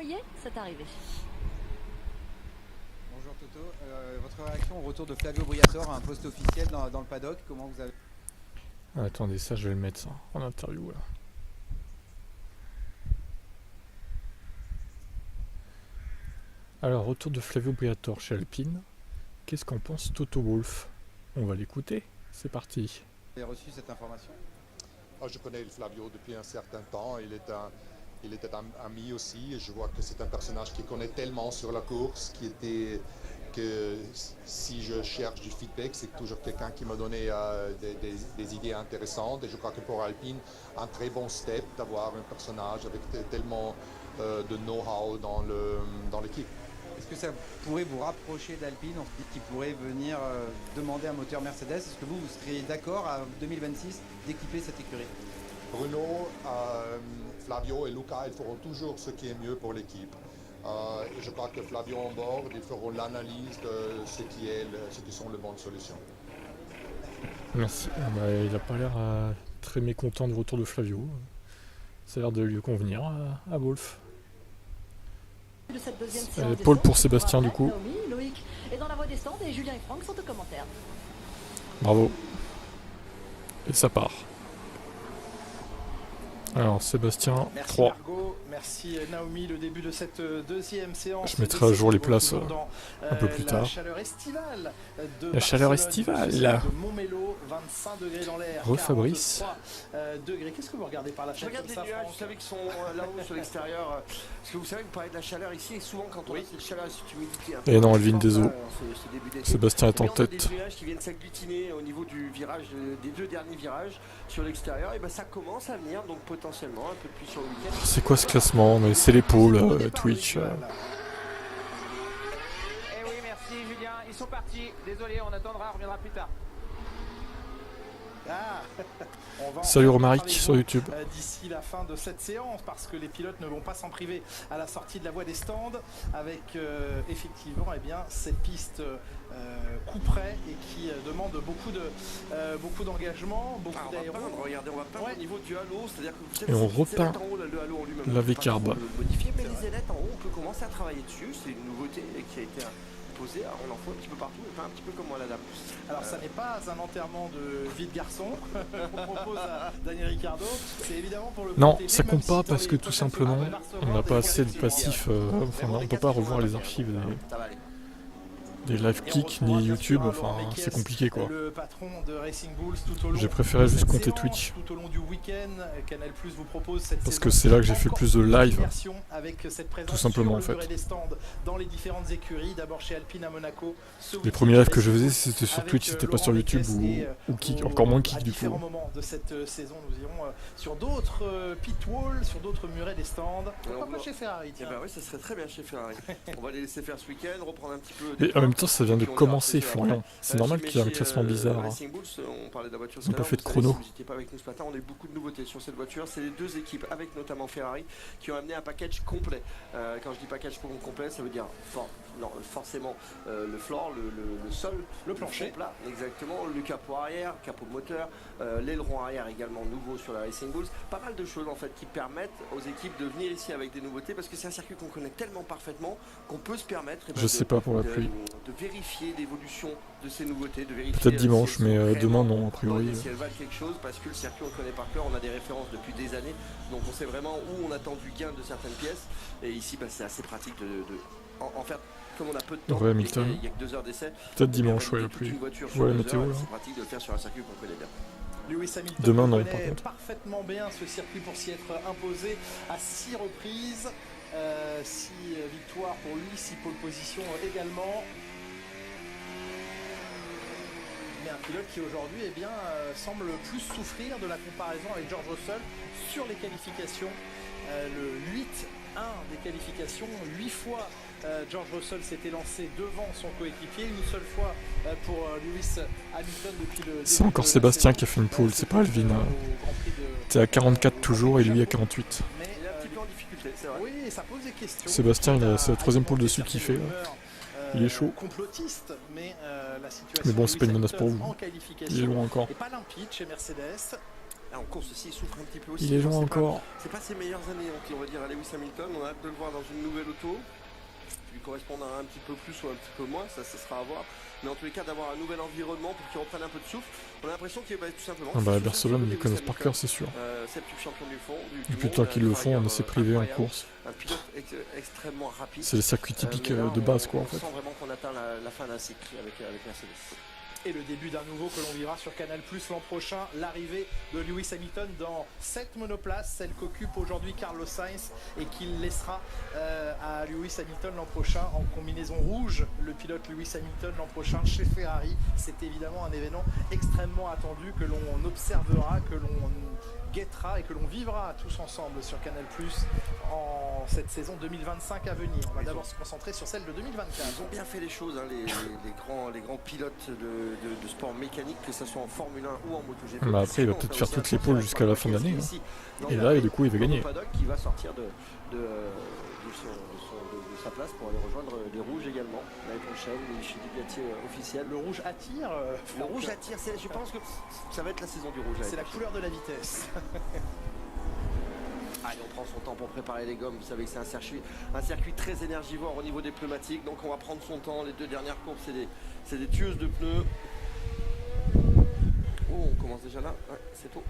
y est, c'est arrivé. Bonjour Toto, votre réaction au retour de Flavio Briatore à un poste officiel dans le paddock, comment vous avez... Attendez, ça je vais le mettre ça en interview là. Alors, retour de Flavio Briatore chez Alpine. Qu'est-ce qu'en pense Toto Wolff? On va l'écouter, c'est parti. Vous avez reçu cette information? Je connais Flavio depuis un certain temps, il était un ami aussi, et je vois que c'est un personnage qui connaît tellement sur la course, que si je cherche du feedback, c'est toujours quelqu'un qui m'a donné des idées intéressantes, et je crois que pour Alpine, un très bon step d'avoir un personnage avec tellement de know-how dans l'équipe. Est-ce que ça pourrait vous rapprocher d'Alpine? On se dit qu'il pourrait venir demander un moteur Mercedes. Est-ce que vous seriez d'accord à 2026 d'équiper cette écurie? Bruno, Flavio et Luca, ils feront toujours ce qui est mieux pour l'équipe. Et je crois que Flavio en bord, ils feront l'analyse de ce qui sont les bonnes solutions. Merci. Il n'a pas l'air très mécontent du retour de Flavio. Ça a l'air de lui convenir à Wolff. De cette deuxième séance Paul pour d'essai, Sébastien du coup. Naomi, Loïc est dans la voie des stands et Julien et Franck sont aux commentaires. Bravo. Et ça part. Alors Sébastien, merci 3. Margot, merci Naomi. Le début de cette deuxième séance. Je mettrai à jour les places un peu plus tard. La chaleur estivale de La chaleur Barcelone, estivale. de Montmélo, 25 degrés dans l'air. Fabrice. 43 degrés. Qu'est-ce que vous regardez par la Je fenêtre regarde comme les ça, nuages, Franck vous savez, qui sont là-haut sur l'extérieur. Parce que vous savez, vous parlez de la chaleur ici, et souvent quand on a cette chaleur et cette humidité... Et non, Elvin Deso. ce début d'été, Sébastien est en on a tête. des nuages qui viennent s'agglutiner au niveau du virage, des deux derniers virages sur l'extérieur. Et ben ça commence à venir, donc potentiellement un peu plus sur le week-end. C'est quoi ce classement? Mais c'est l'épaule, Twitch. Eh oui, merci Julien, ils sont partis. Désolé, on attendra, on reviendra plus tard. Ah, on va Salut en Romaric parler sur YouTube. D'ici la fin de cette séance, parce que les pilotes ne vont pas s'en priver à la sortie de la voie des stands, avec effectivement cette piste coup près et qui demande beaucoup d'engagement, beaucoup d'aéro. Regardez, on va peindre au niveau du halo, c'est-à-dire que vous savez, Et on c'est les repeint ailettes en haut, le halo en lui-même, la on peut pas V-carb. trop le modifier, mais les ailettes en haut, on peut commencer à travailler dessus. C'est une nouveauté qui a été posée. Alors, on en faut un petit peu partout, mais pas un petit peu comme moi la dame. Alors ça n'est pas un enterrement de vie de garçon qu'on propose à Daniel Ricciardo, c'est évidemment pour le Non, côté ça même compte si pas dans parce les que tout prochaines simplement, semaines, on n'a pas assez de passifs. Enfin, on peut pas revoir les archives Ça va aller. des live kicks ni YouTube. Enfin, c'est compliqué quoi. Le patron de Racing Bulls tout au long J'ai préféré juste de cette compter séance, Twitch. tout au long du week-end, Canal+ vous propose cette Parce saison que c'est là que j'ai fait le plus de live. immersion avec cette présence Tout simplement, sur en le fait. muret des stands dans les différentes écuries, d'abord chez Alpine à Monaco. Les premiers lives que je faisais, c'était sur Twitch, c'était pas sur YouTube ou Kick, encore moins Kick à du coup. différents moments de cette saison, nous irons sur d'autres pit walls, sur d'autres murets des stands. Pourquoi pas chez Ferrari, Eh tiens. ben oui, ça serait très bien chez Ferrari. On va les laisser faire ce week-end, reprendre un petit peu. Et en même temps, ça vient de commencer, Florian. C'est normal qu'il y ait un classement bizarre. Racing Bulls, on parlait de la voiture. On n'a pas fait de chrono. Si vous n'étiez pas avec nous ce matin, on a eu beaucoup de nouveautés sur cette voiture. C'est les deux équipes, avec notamment Ferrari, qui ont amené un package complet. Quand je dis package complet, ça veut dire forcément le floor, le sol, le plancher plat, exactement, le capot arrière, capot moteur, l'aileron arrière également nouveau sur la Racing Bulls. Pas mal de choses en fait qui permettent aux équipes de venir ici avec des nouveautés, parce que c'est un circuit qu'on connaît tellement parfaitement qu'on peut se permettre Je sais pas pour la pluie. de vérifier l'évolution de ces nouveautés, de vérifier Peut-être dimanche, si elles sont mais demain vraiment non, a priori. bonnes, si elles valent quelque chose, parce que le circuit on le connaît par cœur, on a des références depuis des années, donc on sait vraiment où on attend du gain de certaines pièces, et ici c'est assez pratique en fait, comme on a peu de temps, Ouais, Hamilton. il n'y a que 2 heures d'essai. Peut-être dimanche, ouais, la pluie. Ouais, la météo là. C'est pratique de le faire sur un circuit qu'on connaît bien. Lewis Hamilton Demain, non, connaît par contre. parfaitement bien ce circuit pour s'y être imposé à 6 reprises. 6 victoires pour lui, 6 pole positions également. Mais un pilote qui aujourd'hui semble plus souffrir de la comparaison avec George Russell sur les qualifications. Le 8-1 des qualifications, 8 fois George Russell s'était lancé devant son coéquipier, une seule fois pour Lewis Hamilton depuis le début. C'est encore Sébastien qui a fait une poule, c'est pas Alvin. T'es à 44 toujours et lui à 48. Mais Il est un petit peu en difficulté, c'est vrai. oui, ça pose des questions. Sébastien, c'est la troisième pole dessus qu'il fait. Là. Il est chaud. Complotiste, mais la situation Mais bon, c'est pas une menace pour vous. en Il est qualification loin encore. et pas limpide chez Mercedes. En course aussi, il souffre un petit peu aussi. Il est loin encore. C'est pas ses meilleures années, on va dire, à Lewis Hamilton. On a hâte de le voir dans une nouvelle auto. Lui correspondra un petit peu plus ou un petit peu moins, ça sera à voir. Mais en tous les cas, d'avoir un nouvel environnement pour qu'il reprenne un peu de souffle. On a l'impression qu'il tout simplement. Barcelone, ils connaissent par cœur, c'est sûr. Septuple champion du fond. Depuis le temps qu'ils le font, on essaie privé en course. Un pilote extrêmement rapide. C'est le circuit typique de base, quoi, en fait. On sent vraiment qu'on atteint la fin d'un cycle avec Mercedes. Et le début d'un nouveau que l'on verra sur Canal+ l'an prochain, l'arrivée de Lewis Hamilton dans cette monoplace, celle qu'occupe aujourd'hui Carlos Sainz et qu'il laissera à Lewis Hamilton l'an prochain en combinaison rouge. Le pilote Lewis Hamilton l'an prochain chez Ferrari, c'est évidemment un événement extrêmement attendu que l'on observera, que l'on guettera et que l'on vivra tous ensemble sur Canal+ en cette saison 2025 à venir. On va d'abord se concentrer sur celle de 2024. Ils ont bien fait les choses, hein, les grands pilotes de sport mécanique, que ce soit en Formule 1 ou en MotoGP. Bah après, il va peut-être faire toutes les pôles jusqu'à la fin de l'année. Hein. Et là, du coup, il va gagner. Qui va sortir de sa place pour aller rejoindre les rouges également l'année prochaine, chez Ducati officiel. Le rouge attire. Le rouge attire, je pense que ça va être la saison du rouge. C'est la couleur de la vitesse. Allez, on prend son temps pour préparer les gommes. Vous savez que c'est un circuit très énergivore au niveau des pneumatiques, donc on va prendre son temps. Les deux dernières courbes, c'est des tueuses de pneus. Oh, on commence déjà là, ouais, c'est tôt.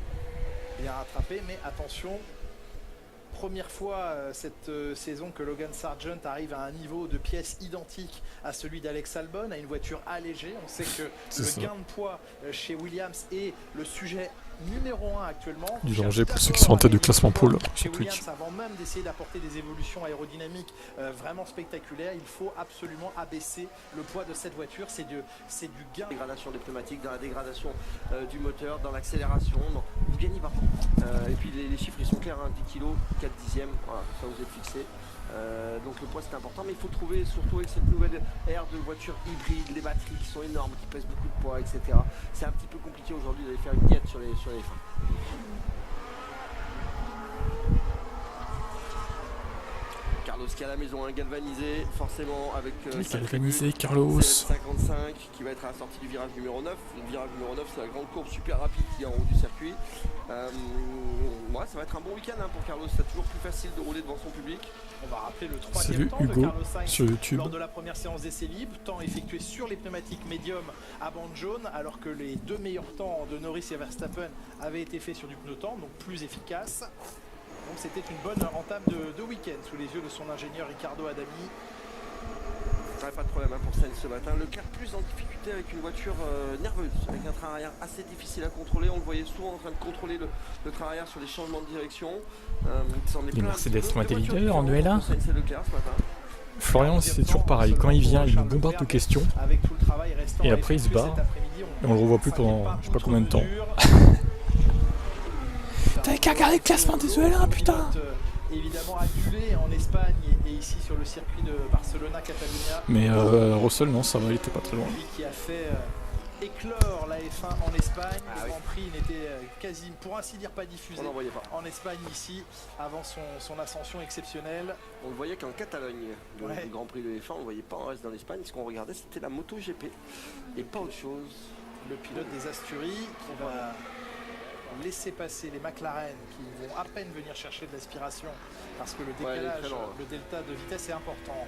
Bien rattrapé, mais attention. Première fois cette saison que Logan Sargent arrive à un niveau de pièces identique à celui d'Alex Albon, à une voiture allégée. On sait que le gain de poids chez Williams est le sujet numéro 1 actuellement. Du danger pour ceux qui sont en tête du classement pôle chez sur Williams, Twitch. avant même d'essayer d'apporter des évolutions aérodynamiques vraiment spectaculaires, il faut absolument abaisser le poids de cette voiture. C'est du gain. Dégradation des pneumatiques, dans la dégradation du moteur, dans l'accélération. Vous gagnez pas. Et puis les chiffres ils sont clairs, hein, 10 kg, 4 dixièmes, voilà, ça vous est fixé. Donc le poids c'est important, mais il faut trouver surtout avec cette nouvelle ère de voitures hybrides, les batteries qui sont énormes, qui pèsent beaucoup de poids, etc. C'est un petit peu compliqué aujourd'hui d'aller faire une diète sur les fins. Carlos qui est à la maison, galvanisé forcément avec galvanisé Carlos 55 qui va être à la sortie du virage numéro 9. Le virage numéro 9 c'est la grande courbe super rapide qui est en haut du circuit. Ça va être un bon week-end pour Carlos, c'est toujours plus facile de rouler devant son public. On va rappeler le troisième temps Hugo, de Carlos Sainz sur YouTube. lors de la première séance d'essai libre, temps effectué sur les pneumatiques médium à bande jaune, alors que les deux meilleurs temps de Norris et Verstappen avaient été faits sur du pneu tendre, donc plus efficace. Donc c'était une bonne entame de week-end sous les yeux de son ingénieur Riccardo Adami. Pas de problème pour Sainz ce matin. Leclerc plus en difficulté avec une voiture nerveuse, avec un train arrière assez difficile à contrôler. On le voyait souvent en train de contrôler le train arrière sur les changements de direction. Les Mercedes ont été leaders en duel. Sainz et Leclerc ce matin. Florian, c'est toujours pareil. Quand il vient, il nous bombarde de questions. Et après, il se barre. Et on le revoit plus pendant je sais pas combien de temps. T'avais qu'à regarder le classement des EL1, putain! Évidemment adulé en Espagne et ici sur le circuit de Barcelona-Catalunya. Mais Russell, non, ça va, il était pas très loin. Lui qui a fait éclore la F1 en Espagne. Le Grand Prix n'était quasi, pour ainsi dire, pas diffusé en Espagne ici, avant son ascension exceptionnelle. On le voyait qu'en Catalogne, le Grand Prix de F1, on ne le voyait pas en reste dans l'Espagne. Ce qu'on regardait, c'était la MotoGP et pas autre chose. Le pilote des Asturies qui va laisser passer les McLaren qui vont à peine venir chercher de l'aspiration parce que le décalage, le delta de vitesse est important.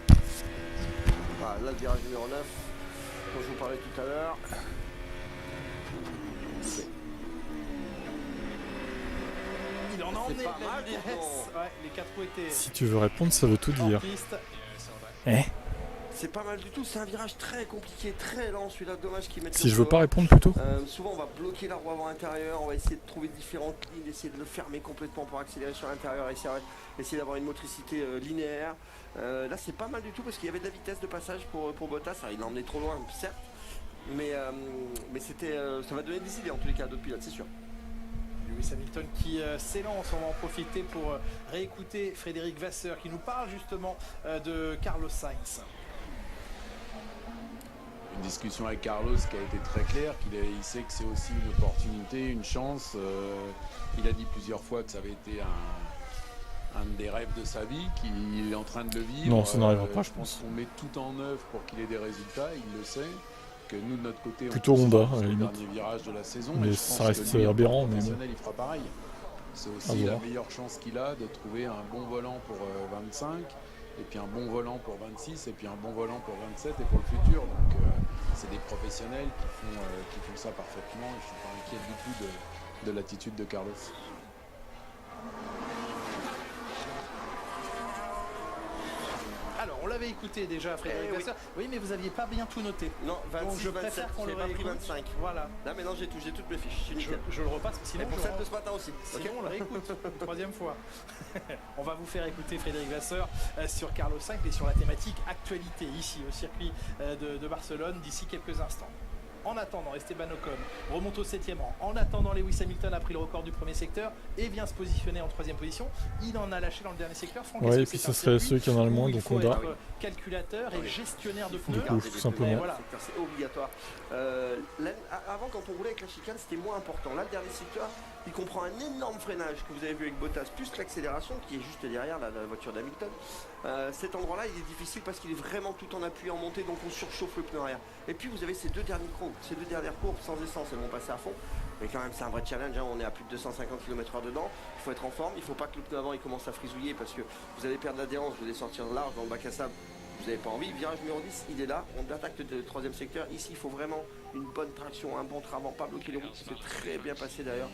Voilà, là le virage numéro 9 dont je vous parlais tout à l'heure. Il en a emmené de la vitesse. Les 4 roues étaient. Si tu veux répondre, ça veut tout dire. C'est pas mal du tout, c'est un virage très compliqué, très lent celui-là, dommage qu'ils mettent. Si je veux pas répondre plutôt souvent on va bloquer la roue avant intérieure, on va essayer de trouver différentes lignes, essayer de le fermer complètement pour accélérer sur l'intérieur, essayer d'avoir une motricité linéaire. Là c'est pas mal du tout parce qu'il y avait de la vitesse de passage pour Bottas, alors, il l'a emmené trop loin certes, mais ça va donner des idées en tous les cas à d'autres pilotes, c'est sûr. Lewis Hamilton qui s'élance, on va en profiter pour réécouter Frédéric Vasseur qui nous parle justement de Carlos Sainz. Une discussion avec Carlos qui a été très claire, il sait que c'est aussi une opportunité, une chance. Il a dit plusieurs fois que ça avait été un des rêves de sa vie, qu'il est en train de le vivre. Non, ça n'arrivera pas, je pense. On met tout en œuvre pour qu'il ait des résultats, il le sait. que nous de notre côté Plutôt on peut Honda, sur à la les limite. derniers virages de la saison, Mais et je ça pense reste que lui, en aberrant, tant que mais bon. professionnel, il fera pareil. C'est À aussi la voir. meilleure chance qu'il a de trouver un bon volant pour 25, et puis un bon volant pour 26, et puis un bon volant pour 27 et pour le futur. Donc c'est des professionnels qui font ça parfaitement, et je suis pas inquiet du tout de l'attitude de Carlos. Alors, on l'avait écouté déjà, Frédéric Vasseur. Oui, mais vous aviez pas bien tout noté. Non, Donc 26, je 27, préfère qu'on le j'ai pas pris réécoute. 25. Voilà. Là maintenant j'ai toutes mes fiches, je suis nickel. Je le repasse, sinon Et pour je celle de ce matin aussi. Sinon, Ok. on le réécoute une troisième fois. On va vous faire écouter Frédéric Vasseur sur Carlos Sainz et sur la thématique actualité ici au circuit de Barcelone d'ici quelques instants. En attendant, Esteban Ocon remonte au 7e rang. En attendant, Lewis Hamilton a pris le record du premier secteur et vient se positionner en 3e position. Il en a lâché dans le dernier secteur. Franck, Ouais, est-ce et que puis c'est ce un serait circuit ceux qui en ont le où moins, il donc faut Honda. être calculateur et gestionnaire de Du pneus? coup, tout simplement. Voilà. C'est obligatoire. Avant, quand on roulait avec la chicane, c'était moins important. Là, le dernier secteur, il comprend un énorme freinage que vous avez vu avec Bottas, plus l'accélération qui est juste derrière la voiture d'Hamilton. Cet endroit-là, il est difficile parce qu'il est vraiment tout en appui, en montée, donc on surchauffe le pneu arrière. Et puis vous avez ces deux dernières courbes sans essence, elles vont passer à fond. Mais quand même, c'est un vrai challenge, hein. On est à plus de 250 km/h dedans. Il faut être en forme, il ne faut pas que le pneu avant il commence à frisouiller parce que vous allez perdre l'adhérence, vous allez sortir large dans le bac à sable. Vous n'avez pas envie. Virage numéro 10, il est là. On attaque le 3e secteur. Ici, il faut vraiment une bonne traction, un bon travail, pas bloquer les routes. C'est très bien passé d'ailleurs.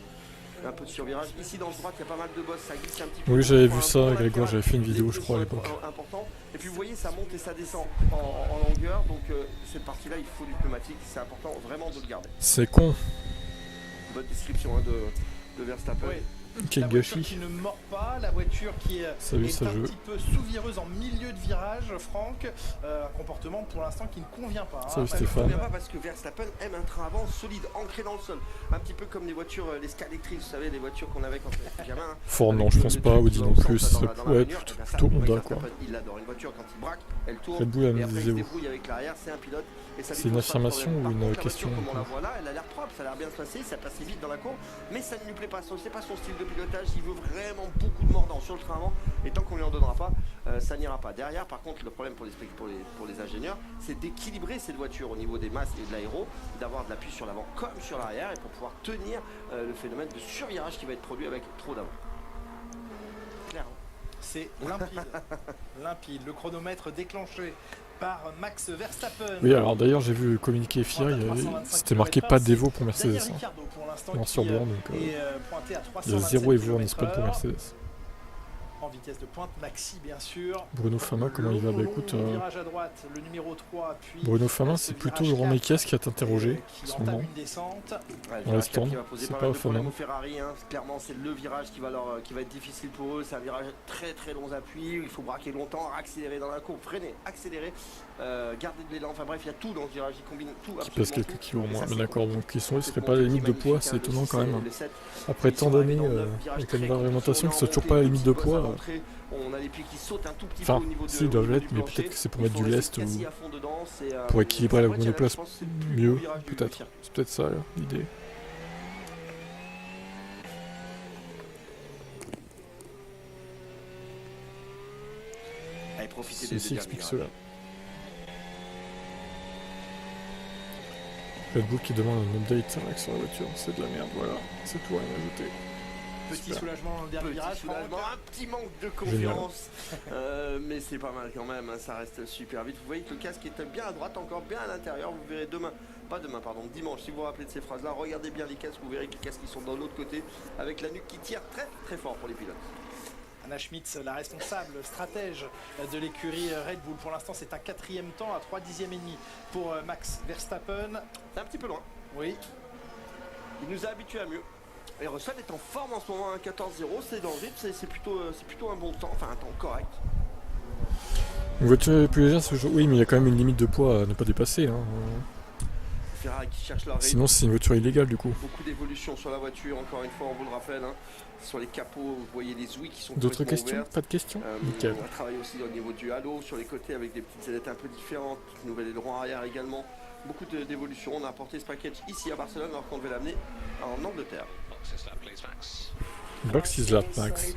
Un peu de survirage. Ici, dans le droit, il y a pas mal de bosses. Ça glisse un petit peu. Oui, j'avais vu Un ça, bon Grégoire, latéral. j'avais fait une vidéo, je Les crois, à sont l'époque. importants. Et puis, vous voyez, ça monte et ça descend en longueur. Donc, cette partie-là, il faut du pneumatique. C'est important vraiment de le garder. C'est con. Bonne description hein, de Verstappen. Oui. Quel La voiture gâchis. qui ne mord pas, la voiture qui Salut, est ça un joue. petit peu sous-vireuse en milieu de virage, Franck. Un comportement pour l'instant qui ne convient pas. Salut, Ça ne Stéphane. convient pas parce que Verstappen aime un train avant solide, ancré dans le sol. Un petit peu comme les voitures, les Scalectric, vous savez, les voitures qu'on avait quand on était gamin. hein. Ford, non, Avec je le- pense le pas. truc Audi qui va non au plus. centre, dans la Ouais, manure. Eh ben, ça, plutôt ouais, Honda, quoi. Verstappen, il adore une voiture quand il braque, elle tourne. Red Bull, elle Et me après, il disait se où. débrouille avec l'arrière, c'est un pilote. Et ça lui C'est une pose pas de affirmation problème. ou Par une contre, la question, voiture, comme on la quoi. voit là, elle a l'air propre, ça a l'air bien se passer, ça passe vite dans la courbe, mais ça ne lui plaît pas. C'est pas son style de pilotage. Il veut vraiment beaucoup de mordant sur le train avant, et tant qu'on lui en donnera pas, ça n'ira pas. Derrière, par contre, le problème pour les ingénieurs, c'est d'équilibrer cette voiture au niveau des masses et de l'aéro, d'avoir de l'appui sur l'avant comme sur l'arrière, et pour pouvoir tenir le phénomène de survirage qui va être produit avec trop d'avant. Clair, hein. C'est limpide. Limpide. Le chronomètre déclenché par Max Verstappen. Oui, alors d'ailleurs, j'ai vu le communiqué FIA, c'était marqué pas d'Evo pour Mercedes. Daniel Hein. Ricciardo pour l'instant Non, qui sur blanc, donc est pointé à il y a 327 0 Evo en Espagne pour km/h. Mercedes. En vitesse de pointe, Maxi bien sûr. Bruno Fama, comment il va? Bah écoute, Virage à droite, le numéro 3, puis Bruno Fama, c'est ce plutôt virage Laurent 4, Mekies qui a interrogé en qui ce entame moment. une descente. Ouais, On laisse tourner, qui va poser c'est pas pas mal de problèmes Fernand. au Ferrari, hein. Clairement c'est le virage qui va être difficile pour eux, c'est un virage très très long appui, il faut braquer longtemps, accélérer dans la courbe, freiner, accélérer, garder de l'élan, enfin bref il y a tout dans ce virage, il combine tout. Qui absolument pèse quelques tout. kilos en Et moins, ça, mais c'est d'accord, cool. donc ils sont, ils C'est seraient pas à la limite de magnifique, poids, hein, c'est le étonnant 6 quand même. et le 7. Après Ils tant sont d'années arrivés dans le virage avec très une compliqué, réglementation on qui est soit en toujours pas à la limite de montée, poids. petit boss à l'entrée, on a les pieds qui sautent un tout petit Enfin, peu au niveau s'ils doivent l'être, mais plancher. peut-être que c'est pour Il mettre faut du rester lest quasi ou à fond dedans, c'est, pour équilibrer la c'est un vrai monoplace challenge, je pense que c'est le plus mieux, beau virage du peut-être. circuit. C'est peut-être ça l'idée. Allez, profitez des Ceci deux explique derniers cela. Red Bull qui demande un update sur la voiture, c'est de la merde, voilà, c'est tout, rien à ajouter. Petit Super. soulagement dans le dernier Petit virage. soulagement, Franck. un petit manque de confiance, mais c'est pas mal quand même, hein, ça reste super vite. Vous voyez que le casque est bien à droite, encore bien à l'intérieur. Vous verrez dimanche, si vous vous rappelez de ces phrases-là, regardez bien les casques, vous verrez que les casques ils sont dans l'autre côté, avec la nuque qui tire très très fort pour les pilotes. Anna Schmitz, la responsable stratège de l'écurie Red Bull. Pour l'instant, c'est un 4e temps à 3 dixièmes et demi pour Max Verstappen. C'est un petit peu loin, Oui, il nous a habitués à mieux. Et Russell est en forme en ce moment, un 14-0, c'est dans le rythme, c'est plutôt un bon temps, enfin un temps correct. Une voiture plus légère ce jour, oui, mais il y a quand même une limite de poids à ne pas dépasser. Hein. Ferrari qui cherche leur rythme. Sinon, c'est une voiture illégale du coup. Beaucoup d'évolution sur la voiture, encore une fois, on vous le rappelle. Hein. Sur les capots, vous voyez les ouïes qui sont D'autres complètement questions? ouvertes. Pas de questions? Nickel. On va travailler aussi au niveau du halo, sur les côtés avec des petites ailettes un peu différentes, nouvel aileron arrière également. Beaucoup d'évolution. On a apporté ce package ici à Barcelone alors qu'on devait l'amener en Angleterre. Box is lap, Max.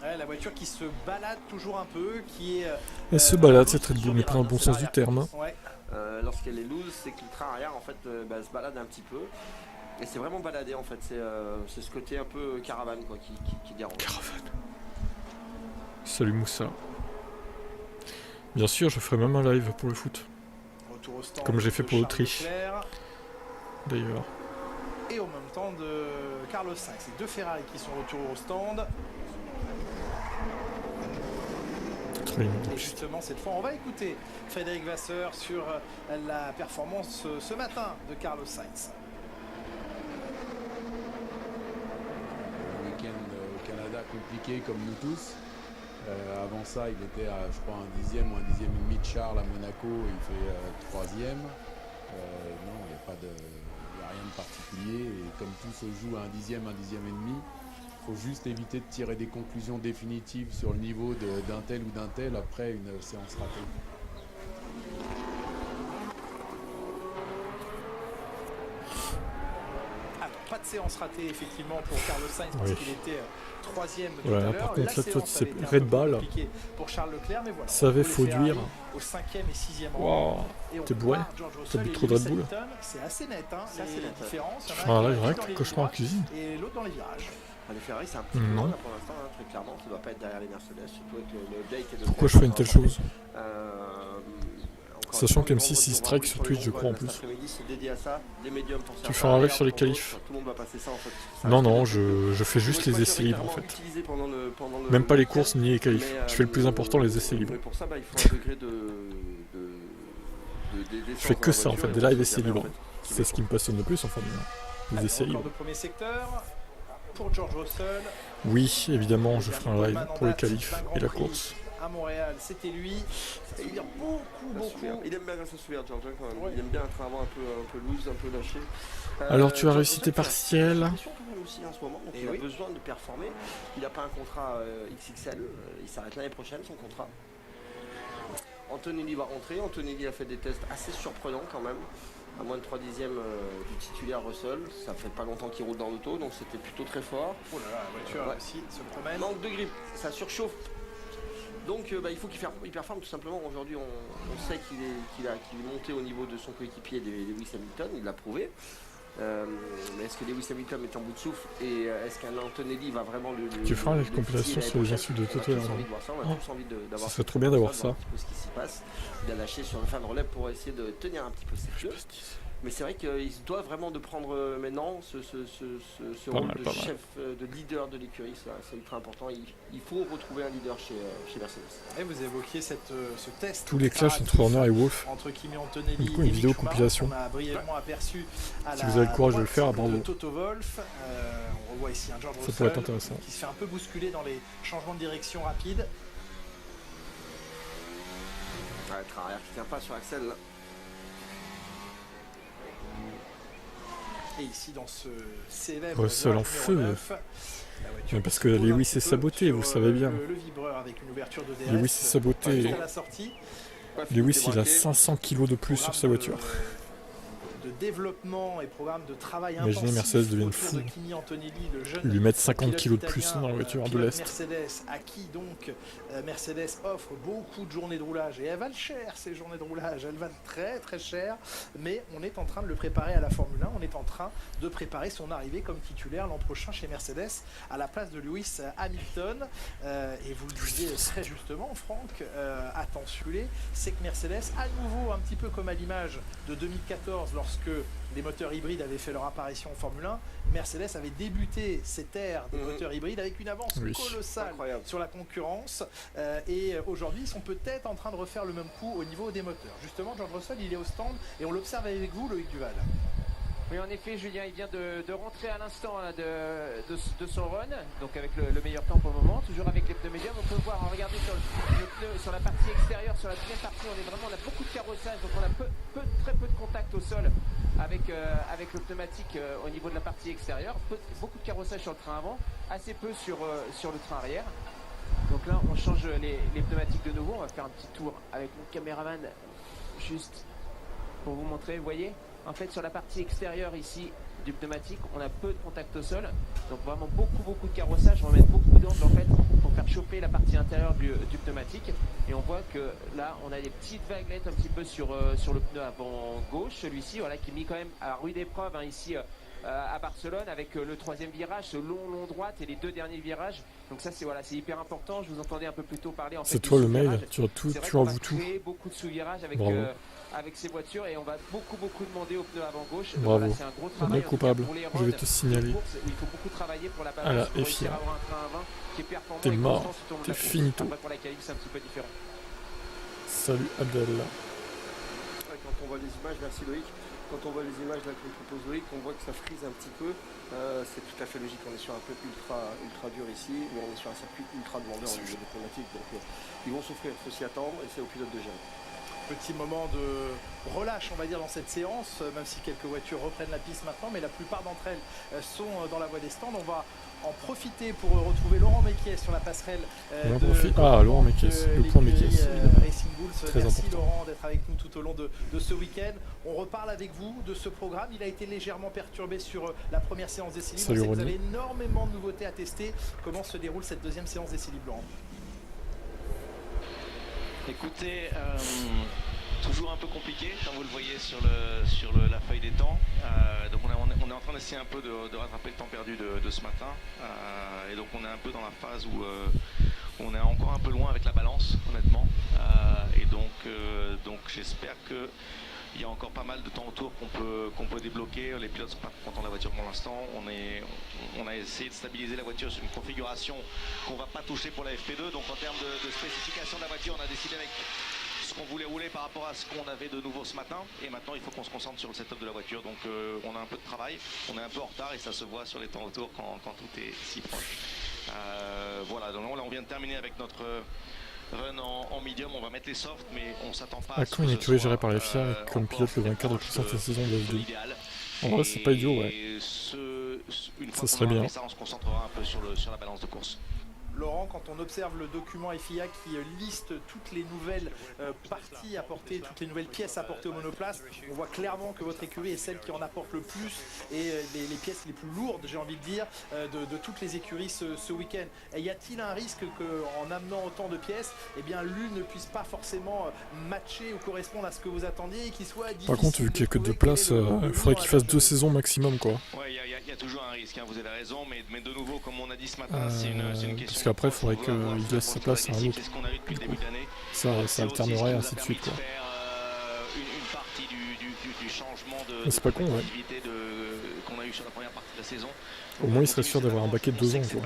ouais, la voiture qui se balade toujours un peu, qui est... Elle se balade, cette Red Bull, mais pas dans le bon sens du terme. Hein. Ouais, lorsqu'elle est loose, c'est que le train arrière en fait se balade un petit peu. Et c'est vraiment baladé en fait, c'est ce côté un peu caravane quoi qui dérange. Caravane. Salut Moussa. Bien sûr, je ferai même un live pour le foot. Retour au stand Comme j'ai fait de pour Charles l'Autriche. Leclerc. D'ailleurs. Et en même temps de Carlos Sainz. C'est deux Ferrari qui sont retour au stand. Et justement, cette fois, on va écouter Frédéric Vasseur sur la performance ce matin de Carlos Sainz. Un week-end au Canada compliqué comme nous tous. Avant ça, il était à, je crois, un dixième ou un dixième et demi de Charles à Monaco. Il fait troisième. Non, il n'y a pas de... rien de particulier et comme tout se joue à un dixième et demi, il faut juste éviter de tirer des conclusions définitives sur le niveau d'un tel ou d'un tel après une séance ratée. Alors, pas de séance ratée effectivement pour Carlos Sainz parce qu'il était troisième tout voilà, à l'heure. par contre, La cette fois, séance c'est avait été un Red peu Bull. compliquée pour Charles Leclerc, mais voilà. Savait Pour les Ferrari fauduire. Au 5e et 6e rang. Wow. Et on T'es voit bourré. George T'as Russell bu et trop de Lewis Red Bull. Hamilton. C'est assez net, hein, C'est assez les net, ouais. différences. Il y en Je a ferai un qui live est direct, dans les cauchemar en virages cuisine. Et l'autre dans les virages. Les Ferrari c'est un petit peu Non. loin là, pour l'instant, hein, très clairement, ça ne doit pas être derrière les Mercedes, surtout avec le update. Pourquoi je ferais une telle chose? Encore Sachant une fois, qu'M6 il on va strike rouler sur Twitch, je les crois en ronds, plus. cet après-midi, c'est dédié à ça, des médiums pour Tu certains, feras un live des sur les pour qualifs. d'autres, tout le monde va passer ça en fait. Ça Non, reste non, quelque je fais juste chose les qui essais libres en est fait. utilisé pendant le Même pas les week-end. courses ni les qualifs. Mais, Je fais le plus important, les essais libres. Mais pour ça, il faut un degré Je fais que ça en fait, des lives essais libres. C'est ce qui me passionne le plus en Formule 1. Les essais Encore libres. de premier secteur pour George Russell. Oui, évidemment, je ferai un live pour les qualifs et la course. À Montréal, c'était lui. Ça veut dire beaucoup. Il aime bien s'ouvrir, George, quand même. Ouais. Il aime bien être avant un peu loose, un peu lâché. Alors, tu as George réussi tes Russell, partiels. il a pression quand même aussi en ce moment, donc Et il oui. a besoin de performer. Il n'a pas un contrat XXL, il s'arrête l'année prochaine son contrat. Antonelli va rentrer. Antonelli a fait des tests assez surprenants quand même. À moins de 3 dixièmes du titulaire Russell. Ça fait pas longtemps qu'il roule dans l'auto, donc c'était plutôt très fort. Oh là là, la voiture Ouais. aussi se promène. Manque de grip, ça surchauffe. Donc il faut qu'il performe tout simplement. Aujourd'hui, on sait qu'il est monté au niveau de son coéquipier Lewis Hamilton, il l'a prouvé. Mais est-ce que Lewis Hamilton est en bout de souffle et est-ce qu'un Antonelli va vraiment Tu feras une compilation sur les insultes de Toto. On a tous envie de voir ça, on a tous envie d'avoir Ça serait trop bien d'avoir ça. un petit peu ce qui s'y passe. Il a lâché sur le fin de relais pour essayer de tenir un petit peu ses pneus. Mais c'est vrai qu'il se doit vraiment de prendre maintenant ce rôle de chef, de leader de l'écurie. C'est ultra important. Il faut retrouver un leader chez Mercedes. Et vous évoquiez ce test. Tous les clashs entre Horner et Wolf. Entre Kimi Antonelli Du coup, une et vidéo Mick Schumacher, compilation. qu'on a brièvement aperçu à Si la vous avez le courage de le droite faire, bravo. de Toto Wolff. On revoit ici un George Ça pourrait être Russell intéressant. qui se fait un peu bousculer dans les changements de direction rapides. Ouais, le train arrière qui tient pas sur Axel. Là. Et ici dans ce célèbre Russell en virage feu. numéro 9, la voiture Mais parce qui que se pose Lewis un est petit peu saboté, vous sur, savez bien. Le vibreur avec une ouverture de DRS. Lewis est saboté. Juste à la sortie. Ouais, Lewis, il a braqué. 500 kilos de plus sur sa voiture. De développement et programme de travail Imaginez intensif Mercedes devienne autour fou. de Kimi Antonelli, le jeune Lui mettre 50 pilote kilos de plus italien, dans la voiture de pilote l'Est. Mercedes, à qui donc Mercedes offre beaucoup de journées de roulage et elles valent cher ces journées de roulage, elles valent très très cher, mais on est en train de le préparer à la Formule 1, on est en train de préparer son arrivée comme titulaire l'an prochain chez Mercedes à la place de Lewis Hamilton. Et vous le disiez très justement, Franck, attention, c'est que Mercedes, à nouveau un petit peu comme à l'image de 2014 lorsque les moteurs hybrides avaient fait leur apparition en Formule 1, Mercedes avait débuté cette ère des moteurs hybrides avec une avance colossale sur la concurrence et aujourd'hui ils sont peut-être en train de refaire le même coup au niveau des moteurs. Justement, George Russell il est au stand et on l'observe avec vous, Loïc Duval. Oui, en effet, Julien, il vient de rentrer à l'instant de son run, donc avec le meilleur temps pour le moment, toujours avec les pneus médiums. On peut voir, regardez sur la partie extérieure, sur la deuxième partie, on a beaucoup de carrossage, donc on a très peu de contact au sol avec le pneumatique au niveau de la partie extérieure. Beaucoup de carrossage sur le train avant, assez peu sur le train arrière. Donc là, on change les pneumatiques de nouveau. On va faire un petit tour avec mon caméraman, juste pour vous montrer, vous voyez ? En fait, sur la partie extérieure ici du pneumatique, on a peu de contact au sol, donc vraiment beaucoup de carrossage, on va mettre beaucoup d'angle en fait pour faire chauffer la partie intérieure du pneumatique, et on voit que là on a des petites vaguelettes un petit peu sur le pneu avant gauche, celui-ci voilà, qui est mis quand même à rude épreuve ici à Barcelone avec le troisième virage, ce long droite et les deux derniers virages. Donc ça c'est hyper important. Je vous entendais un peu plus tôt parler en fait. C'est toi le mail, tu as tout, tu avoues tout. Beaucoup de sous-virages avec ces voitures, et on va beaucoup demander au pneu avant gauche. Bravo. Voilà, c'est un gros travail. Coupable. Je vais te signaler. Il faut beaucoup travailler pour la à la balance, FIA. avoir un train à 20 qui est performant. T'es mort, t'es finito. Pour la qualif, c'est un petit peu différent. Salut Abdel. Quand on voit les images, merci Loïc. Quand on voit les images là que propose Loïc, on voit que ça frise un petit peu. C'est tout à fait logique. On est sur un peu ultra dur ici, mais on est sur un circuit ultra demandeur au niveau des pneumatiques. Donc ils vont souffrir, il faut s'y attendre, et c'est au pilote de gérer. Petit moment de relâche, on va dire, dans cette séance, même si quelques voitures reprennent la piste maintenant, mais la plupart d'entre elles sont dans la voie des stands. On va en profiter pour retrouver Laurent Mekies sur la passerelle. Laurent Mekies, le point Mekies. Racing Bulls. Merci important. Laurent d'être avec nous tout au long de ce week-end. On reparle avec vous de ce programme. Il a été légèrement perturbé sur la première séance d'essai libre. Salut, Vous avez énormément de nouveautés à tester. Comment se déroule cette deuxième séance d'essai libre, Laurent? Écoutez, toujours un peu compliqué, comme vous le voyez sur la feuille des temps. Donc on est en train d'essayer un peu de rattraper le temps perdu de ce matin. Et donc on est un peu dans la phase où on est encore un peu loin avec la balance, honnêtement. Et donc j'espère que il y a encore pas mal de temps autour qu'on peut débloquer. Les pilotes sont pas contents de la voiture pour l'instant. On a essayé de stabiliser la voiture sur une configuration qu'on va pas toucher pour la FP2. Donc en termes de spécification de la voiture, on a décidé avec ce qu'on voulait rouler par rapport à ce qu'on avait de nouveau ce matin. Et maintenant, il faut qu'on se concentre sur le setup de la voiture. Donc on a un peu de travail. On est un peu en retard et ça se voit sur les temps autour quand tout est si proche. Voilà, donc là on vient de terminer avec notre run en medium, on va mettre les softs, mais on s'attend pas à quand une écurie gérée par la FIA comme pilote le vainqueur de toute cette saison de F2. En vrai, c'est pas idiot, ouais. Ça serait bien. Ça, on se concentrera un peu sur la balance de course. Laurent, quand on observe le document FIA qui liste toutes les nouvelles parties apportées, toutes les nouvelles pièces apportées au monoplace, on voit clairement que votre écurie est celle qui en apporte le plus et les pièces les plus lourdes, j'ai envie de dire, de toutes les écuries ce week-end. Et y a-t-il un risque qu'en amenant autant de pièces, eh bien l'une ne puisse pas forcément matcher ou correspondre à ce que vous attendiez et qu'il soit difficile? Par contre, vu qu'il n'y a que 2 places, il faudrait qu'il fasse 2 saisons maximum, quoi. Ouais, il y a toujours un risque, hein, vous avez raison, mais de nouveau, comme on a dit ce matin, c'est une question. Parce qu'après, il faudrait qu'il laisse sa place à un autre. Ça alternerait, ainsi de suite, quoi. Une partie du changement mais c'est pas con, ouais. qu'on a eu sur la première partie de la saison. Au moins, il serait sûr d'avoir un baquet de 2 ans, quoi.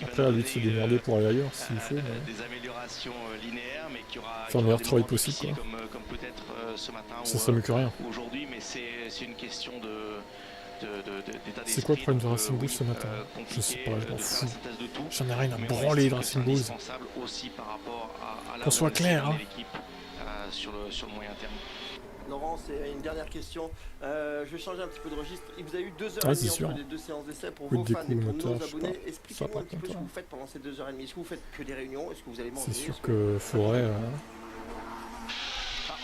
Après, à lui de se démerder pour aller ailleurs, s'il faut. Des améliorations linéaires, mais qui aura faire le meilleur travail possible, quoi. Comme peut-être ce matin. Ça serait mieux que rien. Aujourd'hui, mais c'est une question c'est quoi le problème de Racing Bulls ce matin? Je sais pas, je m'en fous. J'en ai rien à branler de Racing Bulls. Qu'on soit clair, hein. Sur le moyen terme. Laurent, c'est une dernière question. Je vais changer un petit peu de registre. Il vous a eu 2h30 entre les 2 séances d'essai pour vos fans et pour nos abonnés. Expliquez-moi un petit peu ce que vous faites pendant ces 2h30. Est-ce que vous faites que des réunions? Est-ce que vous allez manger? C'est sûr que faudrait...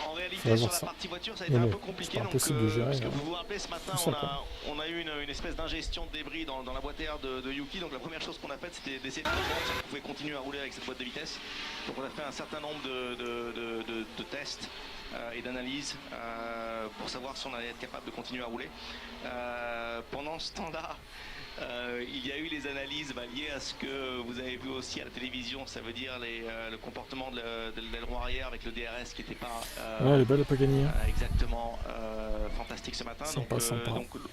En réalité, sur la partie voiture, ça a été un peu compliqué. C'est impossible de gérer. Parce que vous vous rappelez, ce matin, on a eu une espèce d'ingestion de débris dans la boîte à air de Yuki. Donc la première chose qu'on a faite, c'était d'essayer de comprendre si on pouvait continuer à rouler avec cette boîte de vitesse. Donc on a fait un certain nombre de tests et d'analyses pour savoir si on allait être capable de continuer à rouler. Pendant ce temps-là, il y a eu les analyses liées à ce que vous avez vu aussi à la télévision, ça veut dire le comportement de l'aileron arrière avec le DRS qui n'était pas ouais, les balles à pas gagner. Exactement fantastique ce matin. Sympa,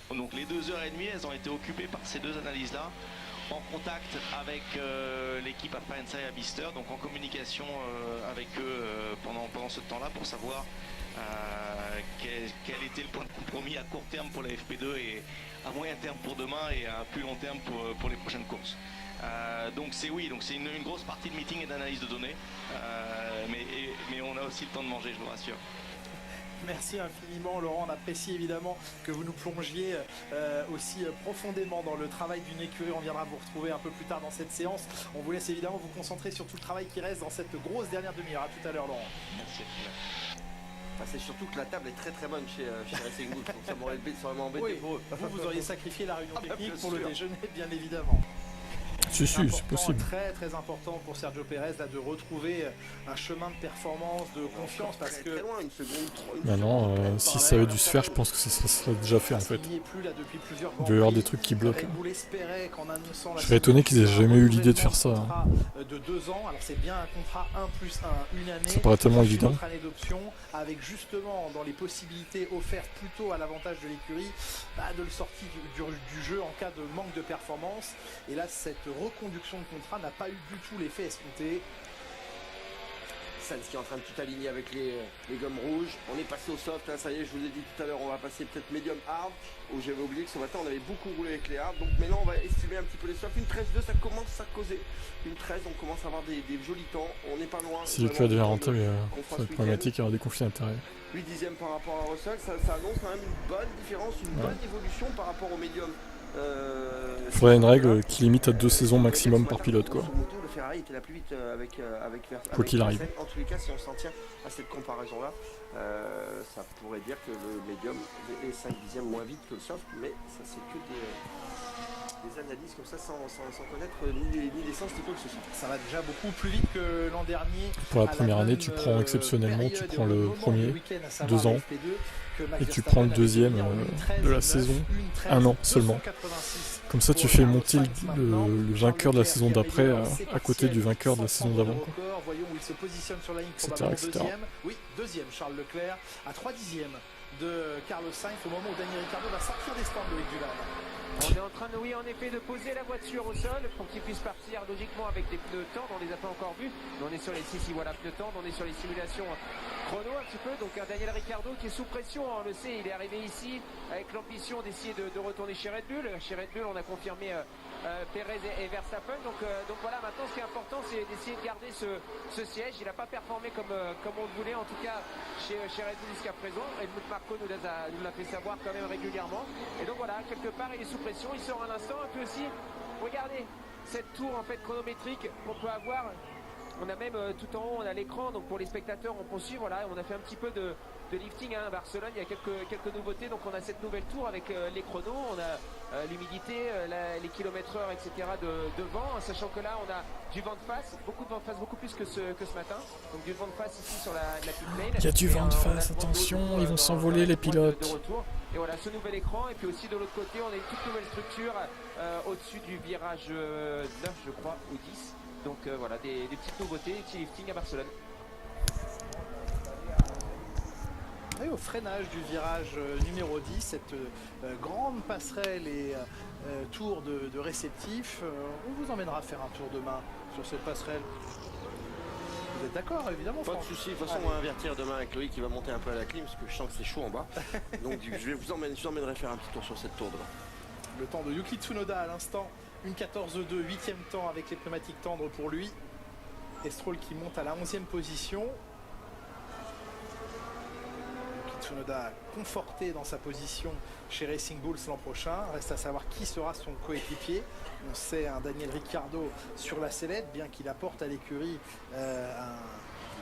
donc les 2h30, elles ont été occupées par ces 2 analyses-là, en contact avec l'équipe à Faenza et à Bister, donc en communication avec eux pendant ce temps-là pour savoir quel était le point de compromis à court terme pour la FP2 et à moyen terme pour demain et à plus long terme pour les prochaines courses. Donc c'est une grosse partie de meeting et d'analyse de données, mais on a aussi le temps de manger, je vous rassure. Merci infiniment Laurent, on apprécie évidemment que vous nous plongiez aussi profondément dans le travail d'une écurie. On viendra vous retrouver un peu plus tard dans cette séance. On vous laisse évidemment vous concentrer sur tout le travail qui reste dans cette grosse dernière demi-heure. À tout à l'heure Laurent. Merci. Enfin, c'est surtout que la table est très très bonne chez Racing Bulls, donc ça m'aurait embêté Oui, pour eux. vous auriez sacrifié la réunion technique bien pour le sûr. déjeuner, bien évidemment. Si, c'est possible. Très très important pour Sergio Pérez là, de retrouver un chemin de performance, de confiance, parce Très, que très loin, une seconde. Maintenant, si ça avait dû se faire, je pense que ça serait déjà fait en fait. il n'y est plus là depuis plusieurs Il doit y avoir des trucs qui bloquent. Red Bull espérait qu'en annonçant la Je serais étonné qu'ils aient jamais eu l'idée de faire ça. contrat de 2 ans, alors c'est bien un contrat 1+1, une année. Ça paraît tellement une évident. autre année d'option, avec justement dans les possibilités offertes plutôt à l'avantage de l'écurie, de le sortir du jeu en cas de manque de performance. Et là, cette reconduction de contrat n'a pas eu du tout l'effet escompté. Sainz qui est en train de tout aligner avec les gommes rouges. On est passé au soft, là, ça y est, je vous ai dit tout à l'heure, on va passer peut-être medium hard, où j'avais oublié que ce matin on avait beaucoup roulé avec les hard. Donc maintenant on va estimer un petit peu les softs. Une 13-2, ça commence à causer. Une 13, on commence à avoir des jolis temps. On n'est pas loin. Si le cul devient rentable, ça va être problématique, il y aura des conflits d'intérêt. 8 dixièmes par rapport à Russell, ça annonce quand même une bonne différence, une bonne évolution par rapport au médium. Il faudrait une règle qui limite à 2 saisons maximum par pilote, quoi. Le Ferrari était la plus vite avec Quoi qu'il arrive. En tous les cas, si on s'en tient à cette comparaison-là, ça pourrait dire que le médium est 5 dixièmes moins vite que le soft, mais ça c'est que des analyses comme ça sans connaître ni l'essence ni quoi que ce soit. Ça va déjà beaucoup plus vite que l'an dernier. Pour la première année, tu prends exceptionnellement, tu prends le premier, 2 ans, et tu prends le deuxième de la saison, 1 an seulement. Comme ça, tu fais monter le vainqueur de la saison d'après à côté du vainqueur de la saison d'avant. Voyons où il se positionne sur la ligne, Etc., probablement etc. deuxième. Oui, deuxième Charles Leclerc, à 3 dixièmes de Carlos Sainz au moment où Daniel Ricciardo va sortir des stands de Loïc Duval. On est en train de, oui, en effet, de poser la voiture au sol pour qu'il puisse partir logiquement avec des pneus tendres. On les a pas encore vus. Mais on est sur les voilà, pneus tendres. On est sur les simulations chrono un petit peu. Donc un Daniel Ricciardo qui est sous pression. On le sait, il est arrivé ici avec l'ambition d'essayer de retourner chez Red Bull. Chez Red Bull, on a confirmé Perez et Verstappen. Donc voilà, maintenant ce qui est important, c'est d'essayer de garder ce siège. Il n'a pas performé comme on le voulait, en tout cas chez Red Bull jusqu'à présent. Helmut Marko nous l'a fait savoir quand même régulièrement. Et donc voilà, quelque part, il est sous pression. Il sort à l'instant. Et puis aussi, regardez cette tour en fait chronométrique qu'on peut avoir. On a même tout en haut, on a l'écran, donc pour les spectateurs, on peut suivre. Voilà, on a fait un petit peu de lifting à Barcelone. Il y a quelques nouveautés. Donc on a cette nouvelle tour avec les chronos, on a l'humidité, les kilomètres/heure, etc. de vent, sachant que là on a du vent de face, beaucoup de vent de face, beaucoup plus que ce matin. Donc du vent de face ici sur la pit lane. Il y a du vent de face, attention, ils vont s'envoler les pilotes. De retour. Et voilà ce nouvel écran. Et puis aussi de l'autre côté, on a une toute nouvelle structure au-dessus du virage 9, je crois, ou 10. Donc voilà, des petites nouveautés, des petits lifting à Barcelone. Et au freinage du virage numéro 10, cette grande passerelle et tour de réceptif, on vous emmènera faire un tour demain sur cette passerelle. Vous êtes d'accord, évidemment, Pas de Franck? soucis, de toute façon on va invertir demain avec Loïc qui va monter un peu à la clim parce que je sens que c'est chaud en bas. Donc je vous emmènerai faire un petit tour sur cette tour demain. Le temps de Yuki Tsunoda à l'instant, une 14.2, 8e temps avec les pneumatiques tendres pour lui. Et Stroll qui monte à la 11e position. Yuki Tsunoda conforté dans sa position chez Racing Bulls l'an prochain. Reste à savoir qui sera son coéquipier. On sait un Daniel Ricciardo sur la sellette, bien qu'il apporte à l'écurie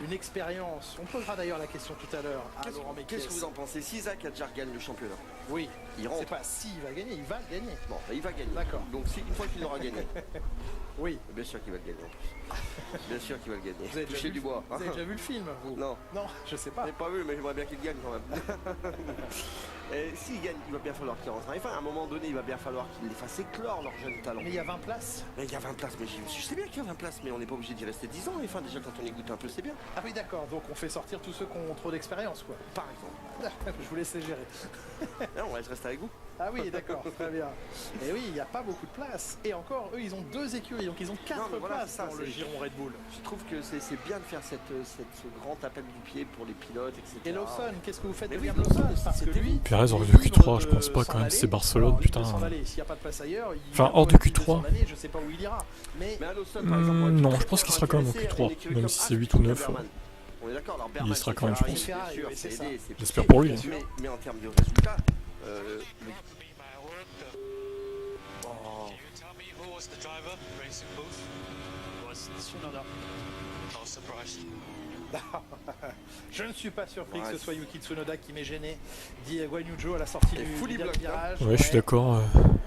une expérience. On posera d'ailleurs la question tout à l'heure à Laurent Mekies. Qu'est-ce que vous en pensez si Zach Hadjar gagne le championnat? Oui, il rentre. c'est pas s'il va gagner, il va le gagner. Bon, il va gagner. D'accord. Donc une fois qu'il aura gagné. Oui. Bien sûr qu'il va le gagner en plus. Bien sûr qu'il va le gagner. Vous avez Toucher du bois. Vous avez déjà vu le film, vous? Non. Non, je sais pas. Je l'ai pas vu, mais j'aimerais bien qu'il gagne quand même. Et s'il gagne, il va bien falloir qu'il rentre. Enfin, à un moment donné, il va bien falloir qu'il les fasse éclore leurs jeunes talents. Mais il y a 20 places. Mais il y a 20 places, mais je sais bien qu'il y a 20 places, mais on n'est pas obligé d'y rester 10 ans. Enfin, déjà, quand on y goûte un peu, c'est bien. Ah oui, d'accord. Donc on fait sortir tous ceux qui ont trop d'expérience, quoi. Par exemple. Je vous laisse gérer. Non, je reste avec vous. Ah oui, d'accord, très bien. Et oui, il n'y a pas beaucoup de place. Et encore, eux, ils ont 2 écuries, donc ils ont 4 places dans le giron Red Bull. Je trouve que c'est bien de faire ce grand appel du pied pour les pilotes, etc. Et Lawson, qu'est-ce que vous faites de oui, Liam Lawson? Parce que lui, Perez hors de Q3, je pense pas quand même, c'est Barcelone, putain. S'il n'y a pas de place ailleurs, enfin, hors de Q3. Je sais pas où il ira. Mais Lawson, par exemple, non, je pense qu'il sera quand même en Q3, même si c'est 8 ou 9. On est d'accord, il sera quand même, je pense. J'espère pour lui. Mais en termes de résultats, Je ne suis pas surpris Ouais, que ce soit Yuki Tsunoda qui m'ait gêné, dit Guan Yu Zhou à la sortie Et du fully dernier block, virage. Ouais, je suis d'accord,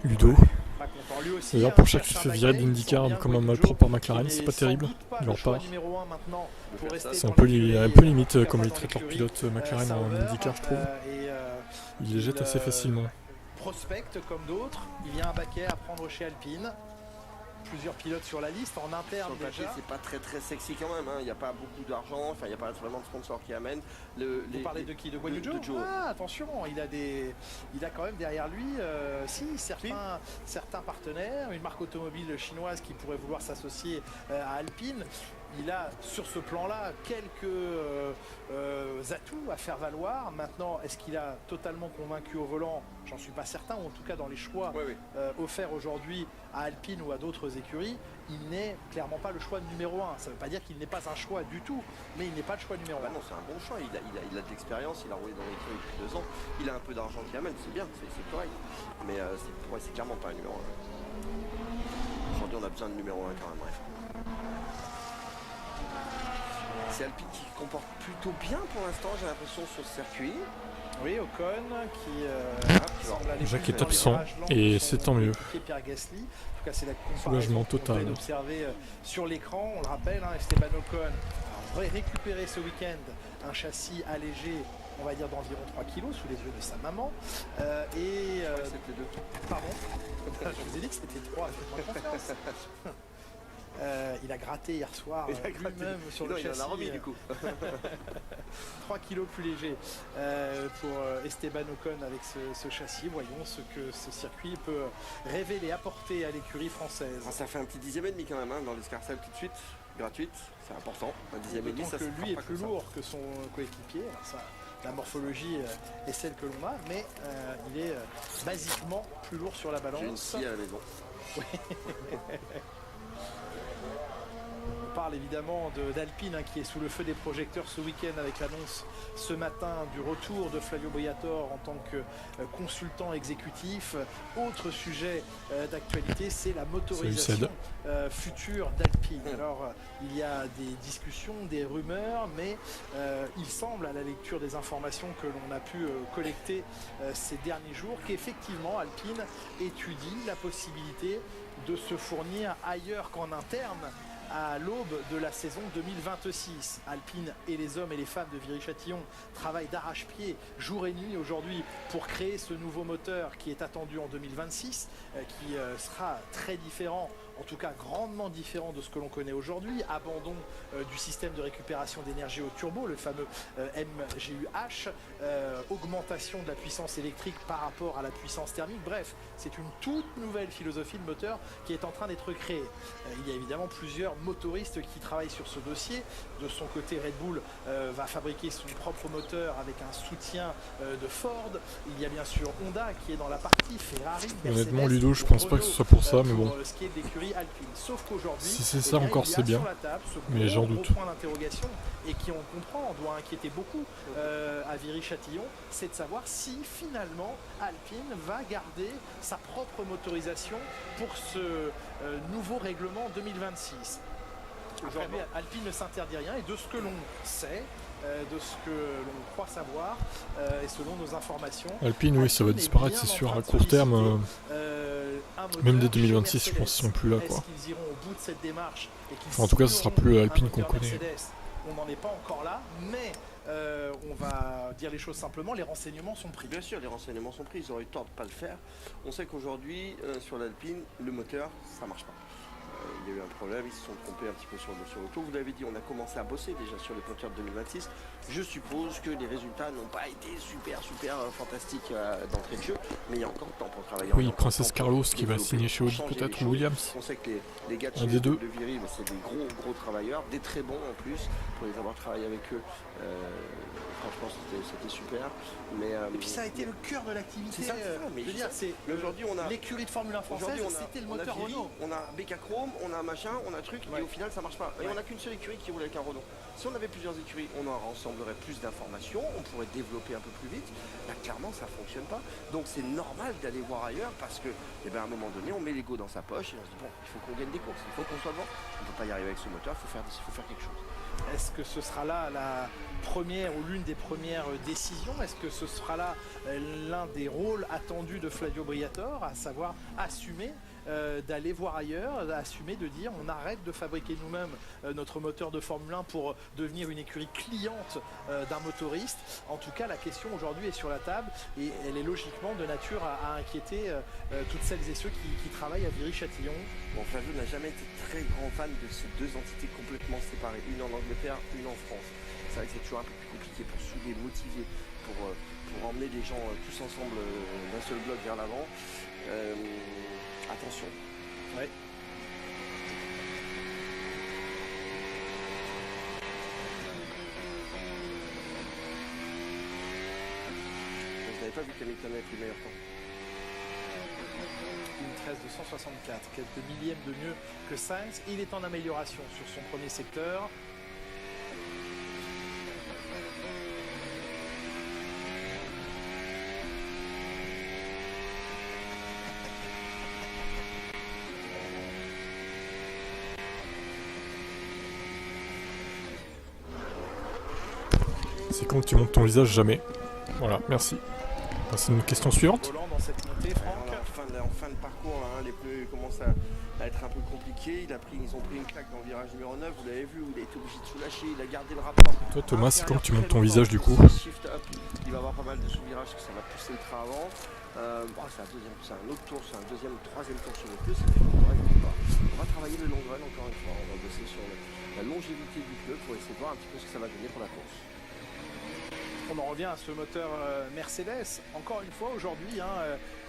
Ludo. Pas content lui aussi. D'ailleurs, hein, pour chaque qui cherche se un fait virer baguette, d'IndyCar il sent bien comme un Guan Yu malpropre Zhou, à McLaren, qui c'est n'est pas terrible sans doute pas de le leur choix part. numéro 1 maintenant pour rester C'est dans un peu l'écurie, limite comme pas ils dans traitent leurs l'écurie, pilotes McLaren en Sauber, IndyCar, je trouve. Ils les jettent assez facilement. Prospecte comme d'autres, il y a un baquet à prendre chez Alpine. Plusieurs pilotes sur la liste, en interne Sur le papier, déjà. c'est pas très sexy quand même, hein. Il n'y a pas beaucoup d'argent, enfin il n'y a pas vraiment de sponsors qui amènent. Vous parlez de qui? De Guan Yu Zhou? Ah, attention, il a quand même derrière lui certains partenaires, une marque automobile chinoise qui pourrait vouloir s'associer à Alpine. Il a sur ce plan-là quelques atouts à faire valoir. Maintenant, est-ce qu'il a totalement convaincu au volant? J'en suis pas certain, ou en tout cas dans les choix offerts aujourd'hui à Alpine ou à d'autres écuries, il n'est clairement pas le choix numéro 1. Ça ne veut pas dire qu'il n'est pas un choix du tout, mais il n'est pas le choix numéro 1. Non, c'est un bon choix, il a de l'expérience, il a roulé dans l'écurie depuis 2 ans, il a un peu d'argent qui amène, c'est bien, c'est correct. Mais c'est clairement pas un numéro 1. Aujourd'hui on a besoin de numéro 1 quand même, bref. C'est Alpine qui se comporte plutôt bien pour l'instant, j'ai l'impression, sur ce circuit. Oui, Ocon qui semble aller Jacques plus est vers les absent, virages lents et que c'est son tant mieux. coéquipier Pierre Gasly. En tout cas, c'est la Soulagement comparaison qu'on total. peut observer sur l'écran. On le rappelle, hein, Esteban Ocon a récupéré ce week-end un châssis allégé, on va dire d'environ 3 kg sous les yeux de sa maman. C'était 2. Pardon. Je vous ai dit que c'était 3, faites-moi confiance. Il a gratté hier soir lui-même sur le châssis. Il en a remis du coup. 3 kilos plus léger pour Esteban Ocon avec ce châssis. Voyons ce que ce circuit peut révéler, apporter à l'écurie française. Ça fait un petit 10e et demi quand même hein, dans l'escarcelle tout de suite, gratuite, c'est important. Un 10e et demi, ça que se lui est pas plus comme ça. lourd que son coéquipier. Alors ça, la morphologie est celle que l'on a, mais il est basiquement plus lourd sur la J'ai une balance. scie à la maison. On parle évidemment d'Alpine hein, qui est sous le feu des projecteurs ce week-end avec l'annonce ce matin du retour de Flavio Briatore en tant que consultant exécutif. Autre sujet d'actualité, c'est la motorisation future d'Alpine. Alors il y a des discussions, des rumeurs, mais il semble à la lecture des informations que l'on a pu collecter ces derniers jours qu'effectivement Alpine étudie la possibilité de se fournir ailleurs qu'en interne à l'aube de la saison 2026. Alpine et les hommes et les femmes de Viry-Châtillon travaillent d'arrache-pied jour et nuit aujourd'hui pour créer ce nouveau moteur qui est attendu en 2026, qui sera très différent, en tout cas grandement différent de ce que l'on connaît aujourd'hui. Abandon du système de récupération d'énergie au turbo, le fameux MGU-H, augmentation de la puissance électrique par rapport à la puissance thermique. Bref, c'est une toute nouvelle philosophie de moteur qui est en train d'être créée. Il y a évidemment plusieurs motoristes qui travaillent sur ce dossier. De son côté, Red Bull va fabriquer son propre moteur avec un soutien de Ford. Il y a bien sûr Honda qui est dans la partie, Ferrari, Mercedes, Honnêtement, Ludo, je pense pas que ce soit pour ça, mais bon. Ce qui est de l'écurie Alpine. Sauf qu'aujourd'hui, si c'est ça encore, c'est bien. Mais j'en doute. Gros point d'interrogation et qui, on comprend, doit inquiéter beaucoup à Viry-Châtillon, c'est de savoir si finalement Alpine va garder sa propre motorisation pour ce nouveau règlement 2026. Aujourd'hui, Alpine ne s'interdit rien et de ce que l'on sait, de ce que l'on croit savoir et selon nos informations, Alpine, oui, ça va disparaître, c'est sûr, à court terme. Même dès 2026, je pense qu'ils sont plus là, quoi. Est-ce qu'ils iront au bout de cette démarche et qu'ils enfin, en tout cas, ce sera plus Alpine qu'on connaît. On n'en est pas encore là, mais on va dire les choses simplement, les renseignements sont pris. Bien sûr, les renseignements sont pris, ils auraient eu tort de ne pas le faire. On sait qu'aujourd'hui, sur l'Alpine, le moteur, ça marche pas. Il y a eu un problème, ils se sont trompés un petit peu sur le tour. Vous l'avez dit, on a commencé à bosser déjà sur les moteurs de 2026. Je suppose que les résultats n'ont pas été super fantastiques d'entrée de jeu, mais il y a encore le temps pour travailler. Oui, Princess Carlos qui va signer chez Audi peut-être, ou Williams. On sait que les gars de Viry, c'est des gros travailleurs, des très bons en plus, pour les avoir travaillé avec eux. Franchement, c'était super. Mais, et puis ça a été le cœur de l'activité. C'est aujourd'hui, on a l'écurie de Formule 1 française, c'était le moteur Renault. On a BK Chrome, on a machin, on a truc, et au final ça marche pas. Et on n'a qu'une seule écurie qui roule avec un Renault. Si on avait plusieurs écuries, on en rassemblerait plus d'informations, on pourrait développer un peu plus vite. Là, clairement, ça fonctionne pas. Donc c'est normal d'aller voir ailleurs parce que, à un moment donné, on met l'ego dans sa poche et on se dit bon, il faut qu'on gagne des courses, il faut qu'on soit devant. On peut pas y arriver avec ce moteur, il faut faire quelque chose. Est-ce que ce sera là la première ou l'une des premières décisions? Est-ce que ce sera là l'un des rôles attendus de Flavio Briatore, à savoir assumer d'aller voir ailleurs, assumer de dire on arrête de fabriquer nous-mêmes notre moteur de Formule 1 pour devenir une écurie cliente d'un motoriste? En tout cas, la question aujourd'hui est sur la table et elle est logiquement de nature à inquiéter toutes celles et ceux qui travaillent à Viry-Châtillon. Bon, Flavio n'a jamais été très grand fan de ces deux entités complètement séparées, une en Angleterre, une en France. C'est vrai que c'est toujours un peu plus compliqué pour souder, motiver, pour emmener les gens tous ensemble d'un seul bloc vers l'avant. Attention. Ouais. Je n'avais pas vu qu'Hamilton avait pris le meilleur temps. Une 13 de 164, quelques millièmes de mieux que Sainz. Il est en amélioration sur son premier secteur. C'est quand tu montes ton visage, jamais. Voilà, merci. C'est une question suivante. Dans cette montée, Franck. En fin de parcours, là, les pneus commencent à être un peu compliqués. Ils ont pris une claque dans le virage numéro 9, vous l'avez vu, où il a été obligé de sous-lâcher, il a gardé le rapport. Toi Thomas, c'est quand tu montes ton visage du coup? Shift up, il va avoir pas mal de sous-virages, que ça va pousser le train avant. C'est un autre tour, c'est un deuxième, troisième tour sur les pneus, c'est plus correct. On va travailler le long run encore une fois, on va bosser sur la longévité du pneu pour essayer de voir un petit peu ce que ça va donner pour la course. On en revient à ce moteur Mercedes. Encore une fois aujourd'hui,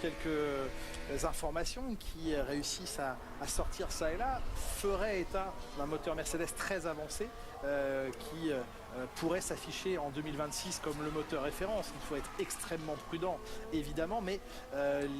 quelques informations qui réussissent à sortir ça et là feraient état d'un moteur Mercedes très avancé qui pourrait s'afficher en 2026 comme le moteur référence. Il faut être extrêmement prudent évidemment, mais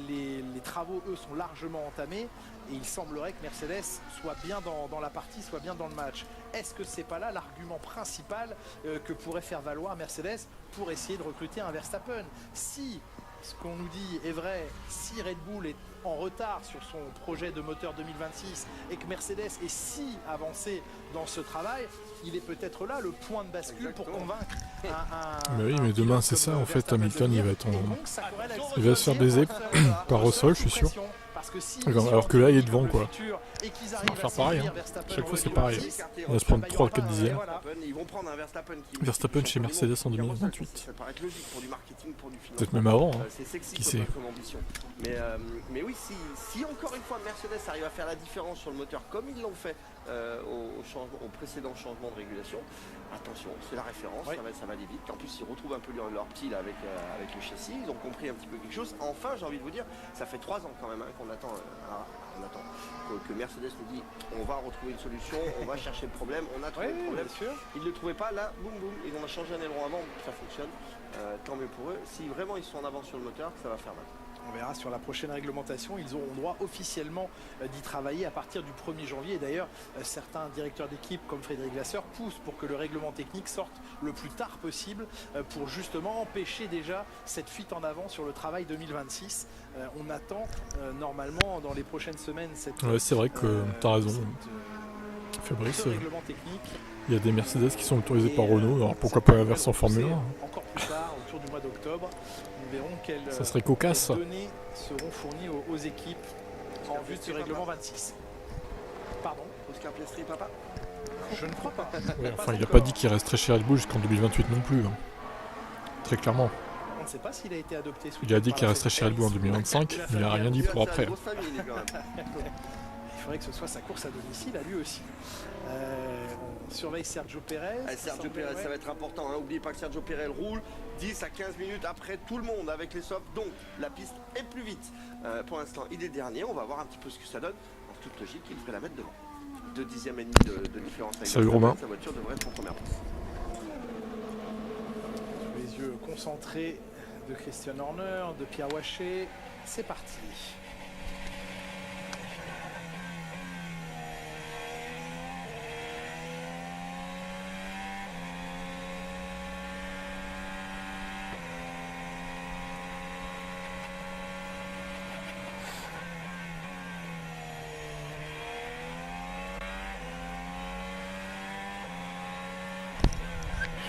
les travaux eux sont largement entamés et il semblerait que Mercedes soit bien dans la partie, soit bien dans le match. Est-ce que c'est pas là l'argument principal que pourrait faire valoir Mercedes pour essayer de recruter un Verstappen? Si ce qu'on nous dit est vrai, si Red Bull est en retard sur son projet de moteur 2026 et que Mercedes est si avancé dans ce travail, il est peut-être là le point de bascule pour convaincre Mais oui, mais demain c'est ça en fait, Hamilton il va se faire baiser par Russell, je suis sûr. Alors que là il est devant quoi. On va faire pareil, hein. Chaque fois c'est pareil. On va se prendre 3 à 4 dixièmes. Verstappen chez Mercedes en 2028. Peut-être même avant, hein. Qui sait. Mais oui, si encore une fois Mercedes arrive à faire la différence sur le moteur comme ils l'ont fait au précédent changement de régulation, attention, c'est la référence, ça va aller vite. En plus ils retrouvent un peu leur petit là, avec le châssis, ils ont compris un petit peu quelque chose. Enfin, j'ai envie de vous dire, ça fait 3 ans quand même qu'on attend, que Mercedes nous dit on va retrouver une solution, on va chercher le problème, on a trouvé le problème. Ils ne le trouvaient pas, là, boum boum, ils ont changé un aileron avant, ça fonctionne, tant mieux pour eux. Si vraiment ils sont en avance sur le moteur, ça va faire mal. On verra sur la prochaine réglementation, ils auront droit officiellement d'y travailler à partir du 1er janvier. Et d'ailleurs, certains directeurs d'équipe comme Frédéric Vasseur poussent pour que le règlement technique sorte le plus tard possible pour justement empêcher déjà cette fuite en avant sur le travail 2026. On attend normalement dans les prochaines semaines cette... Ouais, c'est vrai que tu as raison. Fabrice, il y a des Mercedes qui sont autorisés par Renault, alors pourquoi pas la version Formule 1 encore plus tard, autour du mois d'octobre. Nous verrons ça serait cocasse. Quelles données seront fournies aux équipes en vue de ce règlement 26. Pardon, Oscar Piastri, papa? Je ne crois pas. Ouais, enfin, il n'a pas dit qu'il resterait chez Red Bull jusqu'en 2028 non plus. Hein. Très clairement. On ne sait pas s'il a été adopté. Il a dit qu'il resterait chez Red Bull en 2025, mais il n'a rien dit pour après. Il faudrait que ce soit sa course à domicile à lui aussi. On surveille Sergio Pérez. Sergio Pérez, ça va être important. N'oubliez pas que Sergio Pérez roule 10 à 15 minutes après tout le monde avec les softs. Donc la piste est plus vite. Pour l'instant, il est dernier. On va voir un petit peu ce que ça donne. En toute logique, il devrait la mettre devant. 2 dixièmes et demi de différence avec Salut Romain. Sa voiture devrait être en première place. Les yeux concentrés de Christian Horner, de Pierre Waché. C'est parti.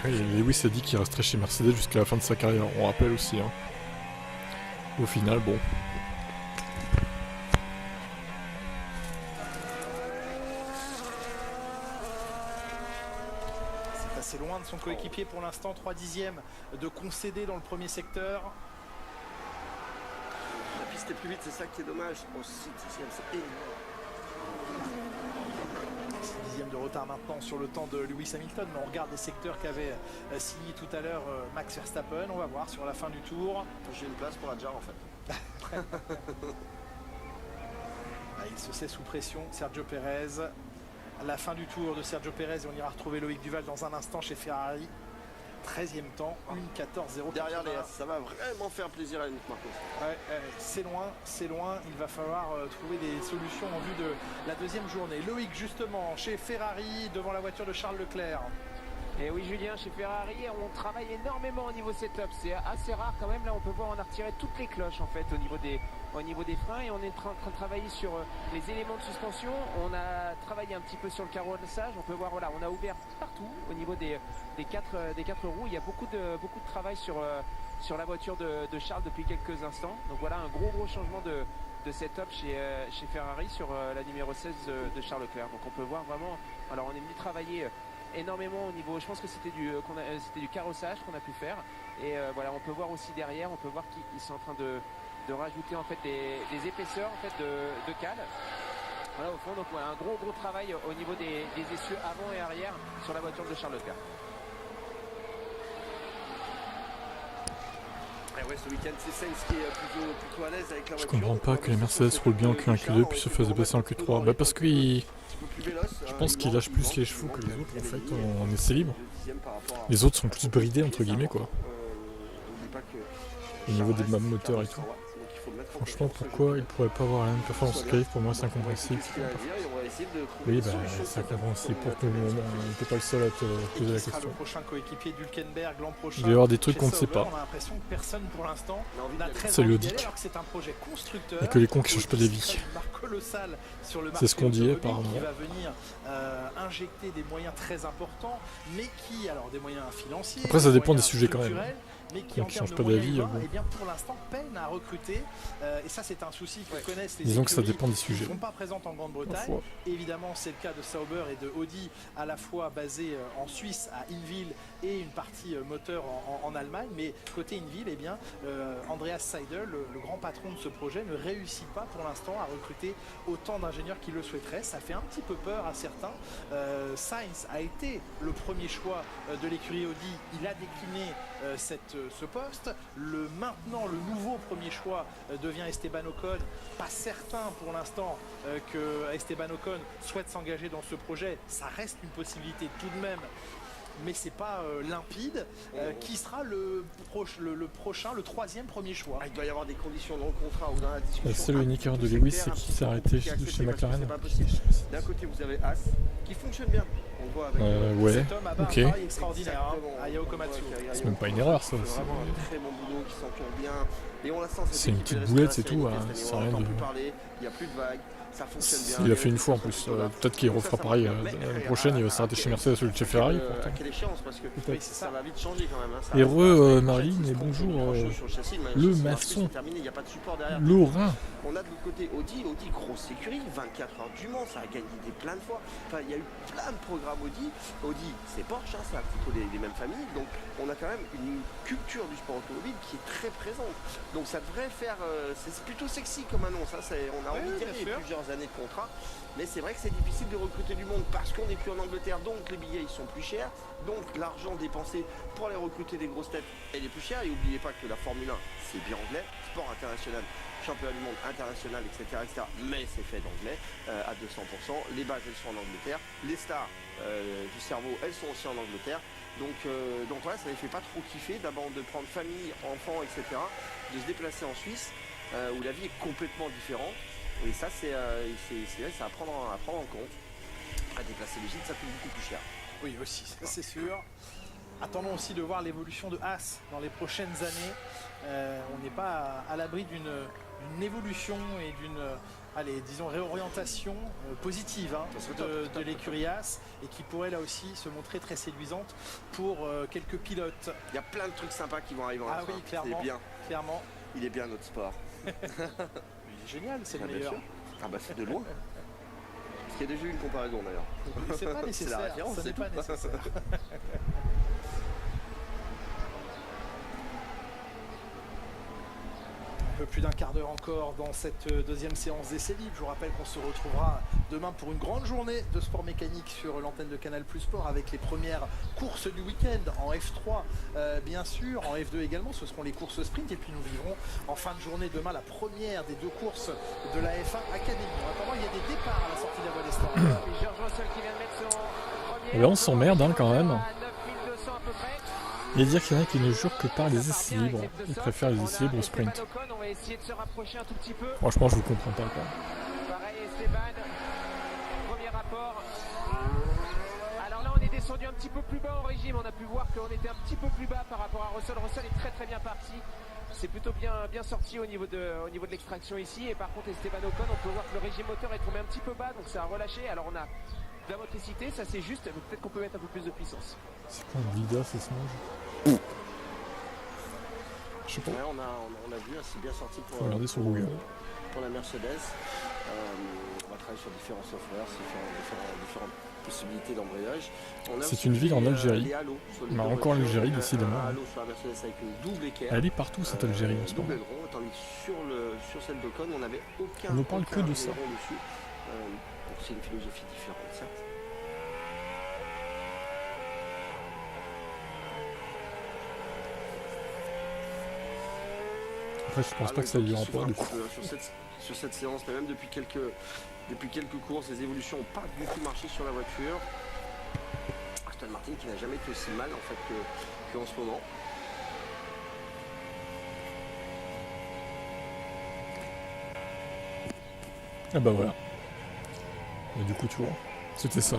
Oui, Lewis a dit qu'il resterait chez Mercedes jusqu'à la fin de sa carrière, on rappelle aussi. Hein. Au final, bon. C'est assez loin de son coéquipier pour l'instant, 3 dixièmes de concéder dans le premier secteur. La piste est plus vite, c'est ça qui est dommage. Au 6 dixièmes, c'est énorme. 6 dixièmes de retard maintenant sur le temps de Lewis Hamilton, mais on regarde les secteurs qu'avait signé tout à l'heure Max Verstappen. On va voir sur la fin du tour. J'ai une place pour Adjar en fait. Il se sait sous pression, Sergio Pérez. À la fin du tour de Sergio Pérez, et on ira retrouver Loïc Duval dans un instant chez Ferrari. 13e temps, 1:14.0. Derrière les S, ça va vraiment faire plaisir à Nick Marcos. Ouais, c'est loin. Il va falloir trouver des solutions en vue de la deuxième journée. Loïc, justement, chez Ferrari, devant la voiture de Charles Leclerc. Et oui, Julien, chez Ferrari, on travaille énormément au niveau setup. C'est assez rare quand même. Là, on peut voir, on a retiré toutes les cloches en fait au niveau des freins, et on est en train de travailler sur les éléments de suspension. On a travaillé un petit peu sur le carrossage. On peut voir, voilà, on a ouvert partout au niveau des quatre roues. Il y a beaucoup de travail sur la voiture de Charles depuis quelques instants. Donc voilà, un gros changement de setup chez Ferrari sur la numéro 16 de Charles Leclerc. Donc on peut voir vraiment, alors on est venu travailler énormément au niveau, je pense que c'était du carrossage qu'on a pu faire, et voilà, on peut voir aussi derrière, on peut voir qu'ils sont en train de rajouter en fait des épaisseurs en fait de cale. Voilà, au fond, donc voilà, un gros travail au niveau des essieux avant et arrière sur la voiture de Charles Leclerc. Ouais, ce week-end, c'est Sainz qui est plutôt à l'aise avec la voiture. Je comprends pas que les Mercedes roulent bien en Q1, Q2 puis se fassent dépasser en Q3. Bah parce qu'il... Je pense qu'il lâche plus les chevaux que les autres en fait en essai libre. Les autres sont plus bridés entre guillemets quoi. Au niveau des mêmes moteurs et tout. Franchement, pourquoi il pourrait pas avoir la même performance que Calife? Pour moi c'est incompréhensible. Oui, bah c'est incompréhensible pour tout le monde. On n'était pas le seul à te poser la question. Le prochain coéquipier d'Hülkenberg l'an prochain. Il va y avoir des trucs qu'on ne sait pas. On a l'impression que personne pour l'instant n'a très Salut envie d'y aller, Odic. alors que c'est un projet constructeur. Et que les cons qui changent pas d'avis. C'est ce qu'on dit apparemment. Qui va venir injecter des moyens très importants, mais qui, alors des moyens financiers. Après ça dépend des sujets quand même. Mais qui en termes de moyens humains, eh bien pour l'instant peine à recruter. Et ça c'est un souci que connaissent les Disons que ça écuries dépend des sujets. qui ne sont pas présentes en Grande-Bretagne. Évidemment c'est le cas de Sauber et de Audi, à la fois basés en Suisse à Hinwil et une partie moteur en Allemagne. Mais côté Hinwil, eh bien Andreas Seidel, le grand patron de ce projet, ne réussit pas pour l'instant à recruter autant d'ingénieurs qu'il le souhaiterait. Ça fait un petit peu peur à certains. Sainz a été le premier choix de l'écurie Audi. Il a décliné ce poste. Maintenant, le nouveau premier choix devient Esteban Ocon. Pas certain pour l'instant que Esteban Ocon souhaite s'engager dans ce projet. Ça reste une possibilité tout de même, mais c'est pas limpide. Qui sera le prochain, le troisième premier choix? Il doit y avoir des conditions dans le contrat ou dans la discussion. Le seul unique erreur de Lewis, c'est qu'il s'est arrêté chez McLaren. C'est pas possible. D'un côté, vous avez As qui fonctionne bien. On voit avec ouais, cet homme a ok. un travail extraordinaire, hein, Ayao Komatsu. C'est même pas une erreur ça. C'est vraiment un très bon boulot qui s'entoure bien. Et on la sent. C'est une petite boulette, c'est tout. C'est rien de. Il n'y a plus de vagues. Ça fonctionne bien. Il l'a fait une fois en plus. Peut-être qu'il refera pareil l'année prochaine. Il va s'arrêter chez Mercedes ou chez Ferrari. À quelle échéance, parce que ça va vite changer quand même. Et heureux Marine, et bonjour le maçon. Laurent. On a de l'autre côté Audi, grosse sécurité, 24 heures du Mans, ça a gagné des plein de fois. Enfin, il y a eu plein de programmes Audi. Audi, c'est Porsche, c'est plutôt les mêmes familles. Donc, on a quand même une culture du sport automobile qui est très présente. Donc, ça devrait faire. C'est plutôt sexy comme annonce. Hein. On a envie d'y aller plusieurs années de contrat. Mais c'est vrai que c'est difficile de recruter du monde parce qu'on n'est plus en Angleterre. Donc, les billets, ils sont plus chers. Donc, l'argent dépensé pour aller recruter des grosses têtes, elle est plus chère. Et n'oubliez pas que la Formule 1, c'est bien anglais. Sport international. Championnat du monde international, etc. Mais c'est fait d'anglais à 200%. Les bases, elles sont en Angleterre. Les stars du cerveau, elles sont aussi en Angleterre. Donc voilà, ça ne les fait pas trop kiffer d'abord de prendre famille, enfants, etc. De se déplacer en Suisse où la vie est complètement différente. Et ça, c'est à prendre en compte. À déplacer le gîte, ça coûte beaucoup plus cher. Oui, aussi, c'est sûr. Attendons aussi de voir l'évolution de As dans les prochaines années. On n'est pas à l'abri d'une d'une évolution et d'une disons réorientation positive de l'écurie As, et qui pourrait là aussi se montrer très séduisante pour quelques pilotes. Il y a plein de trucs sympas qui vont arriver en oui, clairement, clairement. Il est bien notre sport. Il est génial, c'est le meilleur. C'est de loin. Parce qu'il y a déjà eu une comparaison d'ailleurs. C'est pas nécessaire, la référence, ce n'est pas nécessaire. Un peu plus d'un quart d'heure encore dans cette deuxième séance d'essai libre. Je vous rappelle qu'on se retrouvera demain pour une grande journée de sport mécanique sur l'antenne de Canal Plus Sport, avec les premières courses du week-end en F3 bien sûr, en F2 également. Ce seront les courses sprint, et puis nous vivrons en fin de journée demain la première des 2 courses de la F1 Academy. En attendant, il y a des départs à la sortie de la voie des stands. Là on s'emmerde quand même. Et dire qu'il y en a qui ne jurent que par les essais libres. Ils préfèrent les essais libres au sprint. Franchement, je vous comprends pas, quoi. Pareil, Esteban. Premier rapport. Alors là, on est descendu un petit peu plus bas en régime. On a pu voir qu'on était un petit peu plus bas par rapport à Russell. Russell est très très bien parti. C'est plutôt bien sorti au niveau de l'extraction ici. Et par contre, Esteban Ocon, on peut voir que le régime moteur est tombé un petit peu bas. Donc ça a relâché. Alors on a de la motricité, ça c'est juste. Mais peut-être qu'on peut mettre un peu plus de puissance. C'est quoi un Vida, ça se mange? Je sais pas. Ouais, on a vu, c'est bien sorti pour la Mercedes. On va travailler sur différents softwares, différentes possibilités d'embrayage. C'est une ville en Algérie. Mais encore l'Algérie, décidément. Elle est partout, cette Algérie en ce moment. Sur celle d'Ocon, on n'avait aucun. On ne parle que de ça. Donc c'est une philosophie différente, certes. Après, je pense pas que ça dure encore du coup. Sur cette séance, mais même depuis quelques courses, les évolutions n'ont pas du tout marché sur la voiture. Aston Martin qui n'a jamais été aussi mal en fait qu'en ce moment. Ah bah voilà. Et du coup, tu vois, c'était ça.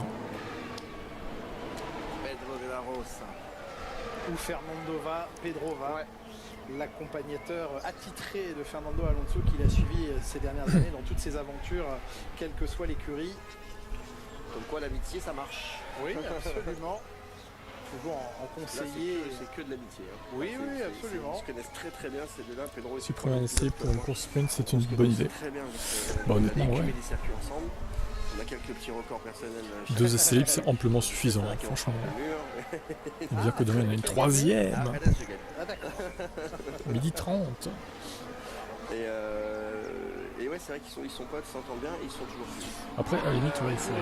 Pedro de la Rosa. Ou Fernando Pedrova. Ouais. L'accompagnateur attitré de Fernando Alonso, qui l'a suivi ces dernières années dans toutes ses aventures, quelle que soit l'écurie. Comme quoi l'amitié ça marche. Oui, absolument. Toujours en conseiller. C'est que de l'amitié. Hein. Oui, absolument. Ils se connaissent très très bien ces deux-là. Pedro Si premier essai pour une course sprint, c'est une bonne idée. Très bien. Bah honnêtement, ouais. Des circuits ensemble. On a quelques petits records personnels. 2 essais libres, c'est amplement suffisant, hein, franchement. Bien que demain, il y en a une 3e. Midi 30. Et ouais, c'est vrai qu'ils sont potes, ils s'entendent bien, et ils sont toujours plus. Après, à la limite, ouais, il faut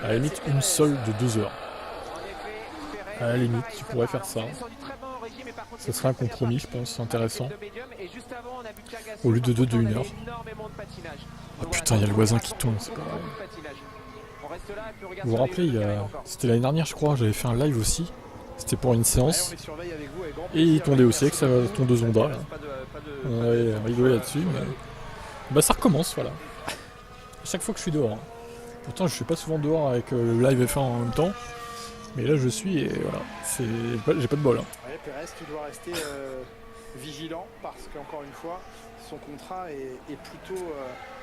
à la limite une seule de 2 heures. À la limite, tu pourrais faire ça. Ce serait un compromis, je pense, intéressant. Au lieu de 2 de 1 heure. Oh putain, il y a le voisin qui tombe, c'est pas vrai. Vous vous rappelez, c'était l'année dernière, je crois, j'avais fait un live aussi. C'était pour une séance. Et il tombait aussi avec sa tondeuse Honda. On avait rigolé là-dessus. Mais... Bah ça recommence, voilà. À chaque fois que je suis dehors. Pourtant, je suis pas souvent dehors avec le live F1 en même temps. Mais là, je suis et voilà. J'ai pas de bol. Hein. Ouais, Pérez, tu dois rester vigilant parce qu'encore une fois, son contrat est plutôt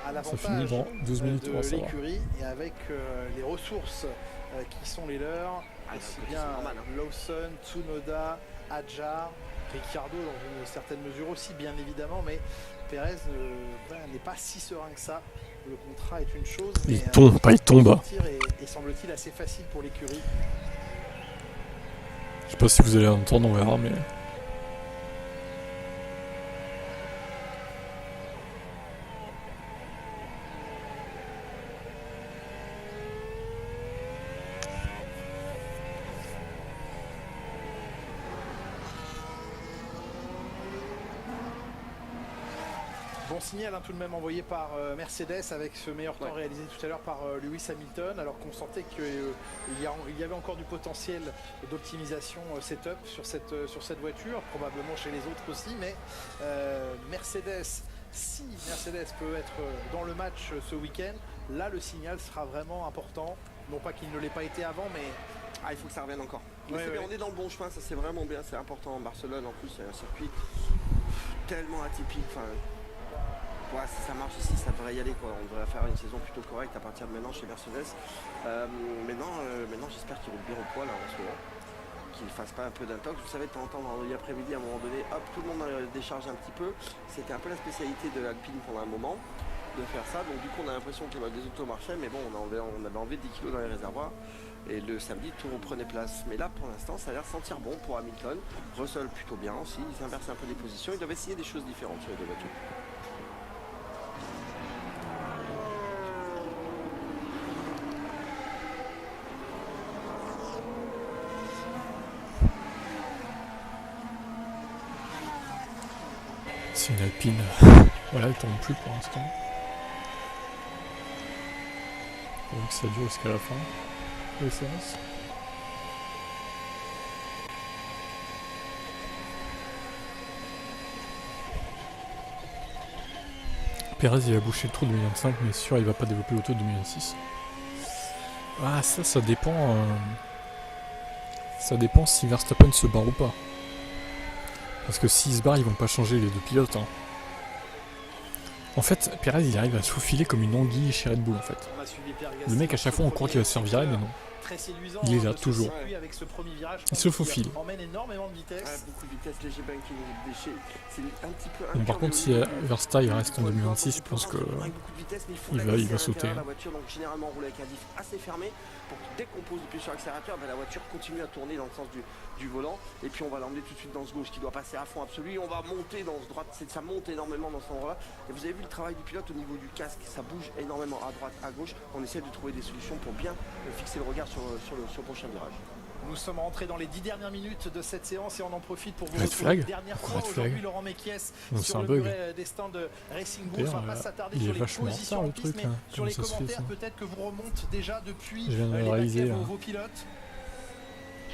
à l'avantage de l'écurie et avec les ressources qui sont les leurs. Aussi bien Lawson, Tsunoda, Adjar, Ricciardo dans une certaine mesure aussi, bien évidemment, mais Pérez n'est pas si serein que ça. Le contrat est une chose, mais il tombe. Et semble-t-il assez facile pour l'écurie. Je sais pas si vous allez entendre, on verra, mais... Bon signal tout de même envoyé par Mercedes avec ce meilleur temps réalisé tout à l'heure par Lewis Hamilton, alors qu'on sentait qu'il y avait encore du potentiel d'optimisation setup sur cette voiture, probablement chez les autres aussi, mais si Mercedes peut être dans le match ce week-end, là le signal sera vraiment important, non pas qu'il ne l'ait pas été avant, mais il faut que ça revienne encore. On est dans le bon chemin, ça c'est vraiment bien, c'est important. Barcelone en plus, c'est un circuit tellement atypique. ouais, si ça marche ici, ça devrait y aller, quoi. On devrait faire une saison plutôt correcte à partir de maintenant chez Mercedes. Maintenant j'espère qu'ils roulent bien au poids là en ce moment. Qu'ils ne fassent pas un peu d'intox. Vous savez, de temps en temps, dans l'après-midi, à un moment donné, hop, tout le monde décharge un petit peu. C'était un peu la spécialité de Alpine pendant un moment, de faire ça. Donc du coup, on a l'impression que les autos marchaient, mais bon, on avait enlevé 10 kg dans les réservoirs. Et le samedi, tout reprenait place. Mais là, pour l'instant, ça a l'air de sentir bon pour Hamilton. Russell, plutôt bien aussi. Ils inversent un peu les positions. Ils doivent essayer des choses différentes sur les deux voitures. C'est une Alpine. Voilà, elle tombe plus pour l'instant. Il faut que ça dure jusqu'à la fin de la séance. Perez il va boucher le trou de 2025, mais sûr il va pas développer l'auto de 2026. Ah ça dépend. Ça dépend si Verstappen se barre ou pas. Parce que s'il se barre, ils vont pas changer les deux pilotes. Hein. En fait, Perez il arrive à se faufiler comme une anguille chez Red Bull en fait. Le mec à chaque fois on croit qu'il va se faire virer, mais non. Il est là toujours. Il se faufile. Beaucoup de vitesse, léger banking, c'est un petit peu. Bon, par contre, si Verstappen reste en 2026, je pense que il va sauter. La voiture, donc généralement roule avec un diff assez fermé pour que dès qu'on pose le pied sur l'accélérateur, la voiture continue à tourner dans le sens du volant. Et puis on va l'emmener tout de suite dans ce gauche qui doit passer à fond absolu. On va monter dans ce droite, ça monte énormément dans cet endroit-là. Et vous avez vu le travail du pilote au niveau du casque, ça bouge énormément à droite, à gauche. On essaie de trouver des solutions pour bien fixer le regard sur le prochain virage. Nous sommes rentrés dans les 10 dernières minutes de cette séance et on en profite pour vous Red retrouver une flag. dernière Pourquoi fois red flag? aujourd'hui Laurent Mekies Donc, sur c'est un le bug. muret des stands de Racing Bulls. On va pas s'attarder il est sur les vachement en positions retard, en le piste, truc, mais là. sur les Comment ça se fait, commentaires ça? peut-être que vous remontent déjà depuis Je viens de les réaliser, baquets là. vos pilotes.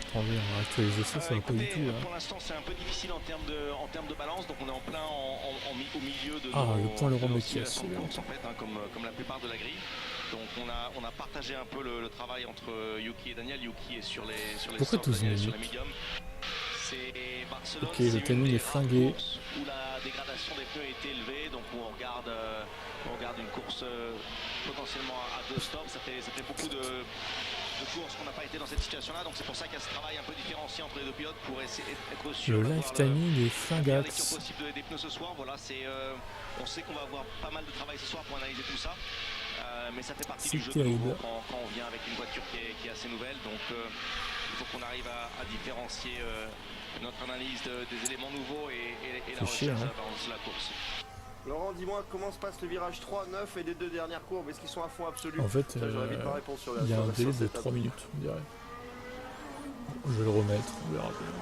Attendez, on va actualiser ça, ça va pas du tout là. Pour l'instant, c'est un peu difficile en termes de balance, donc on est en plein au milieu de le point Laurent Mekies. en fait, hein, comme la plupart de la grille. Donc on a partagé un peu le travail entre Yuki et Daniel. Yuki est sur les Pourquoi softs, 12 Daniel est sur minutes? les médiums. C'est Barcelone, Ok, c'est le timing une est des rares flingué. courses où la dégradation des pneus est élevée, donc on regarde une course potentiellement à 2 stops. Ça fait beaucoup de courses qu'on n'a pas été dans cette situation-là, donc c'est pour ça qu'il y a ce travail un peu différencié entre les deux pilotes pour essayer d'être sûr Le d'avoir live timing est la meilleure lecture flingax. possible des pneus ce soir. Voilà, on sait qu'on va avoir pas mal de travail ce soir pour analyser tout ça. Mais ça fait partie du jeu de nouveau quand on vient avec une voiture qui est assez nouvelle, donc il faut qu'on arrive à différencier notre analyse des éléments nouveaux et la recherche dans la course. Laurent, dis-moi comment se passe le virage 3, 9 et les deux dernières courbes, est-ce qu'ils sont à fond absolu? En fait, j'aurais vite ma réponse sur il y a un sur délai de cette 3 minutes, on dirait. Je vais le remettre, on verra bien.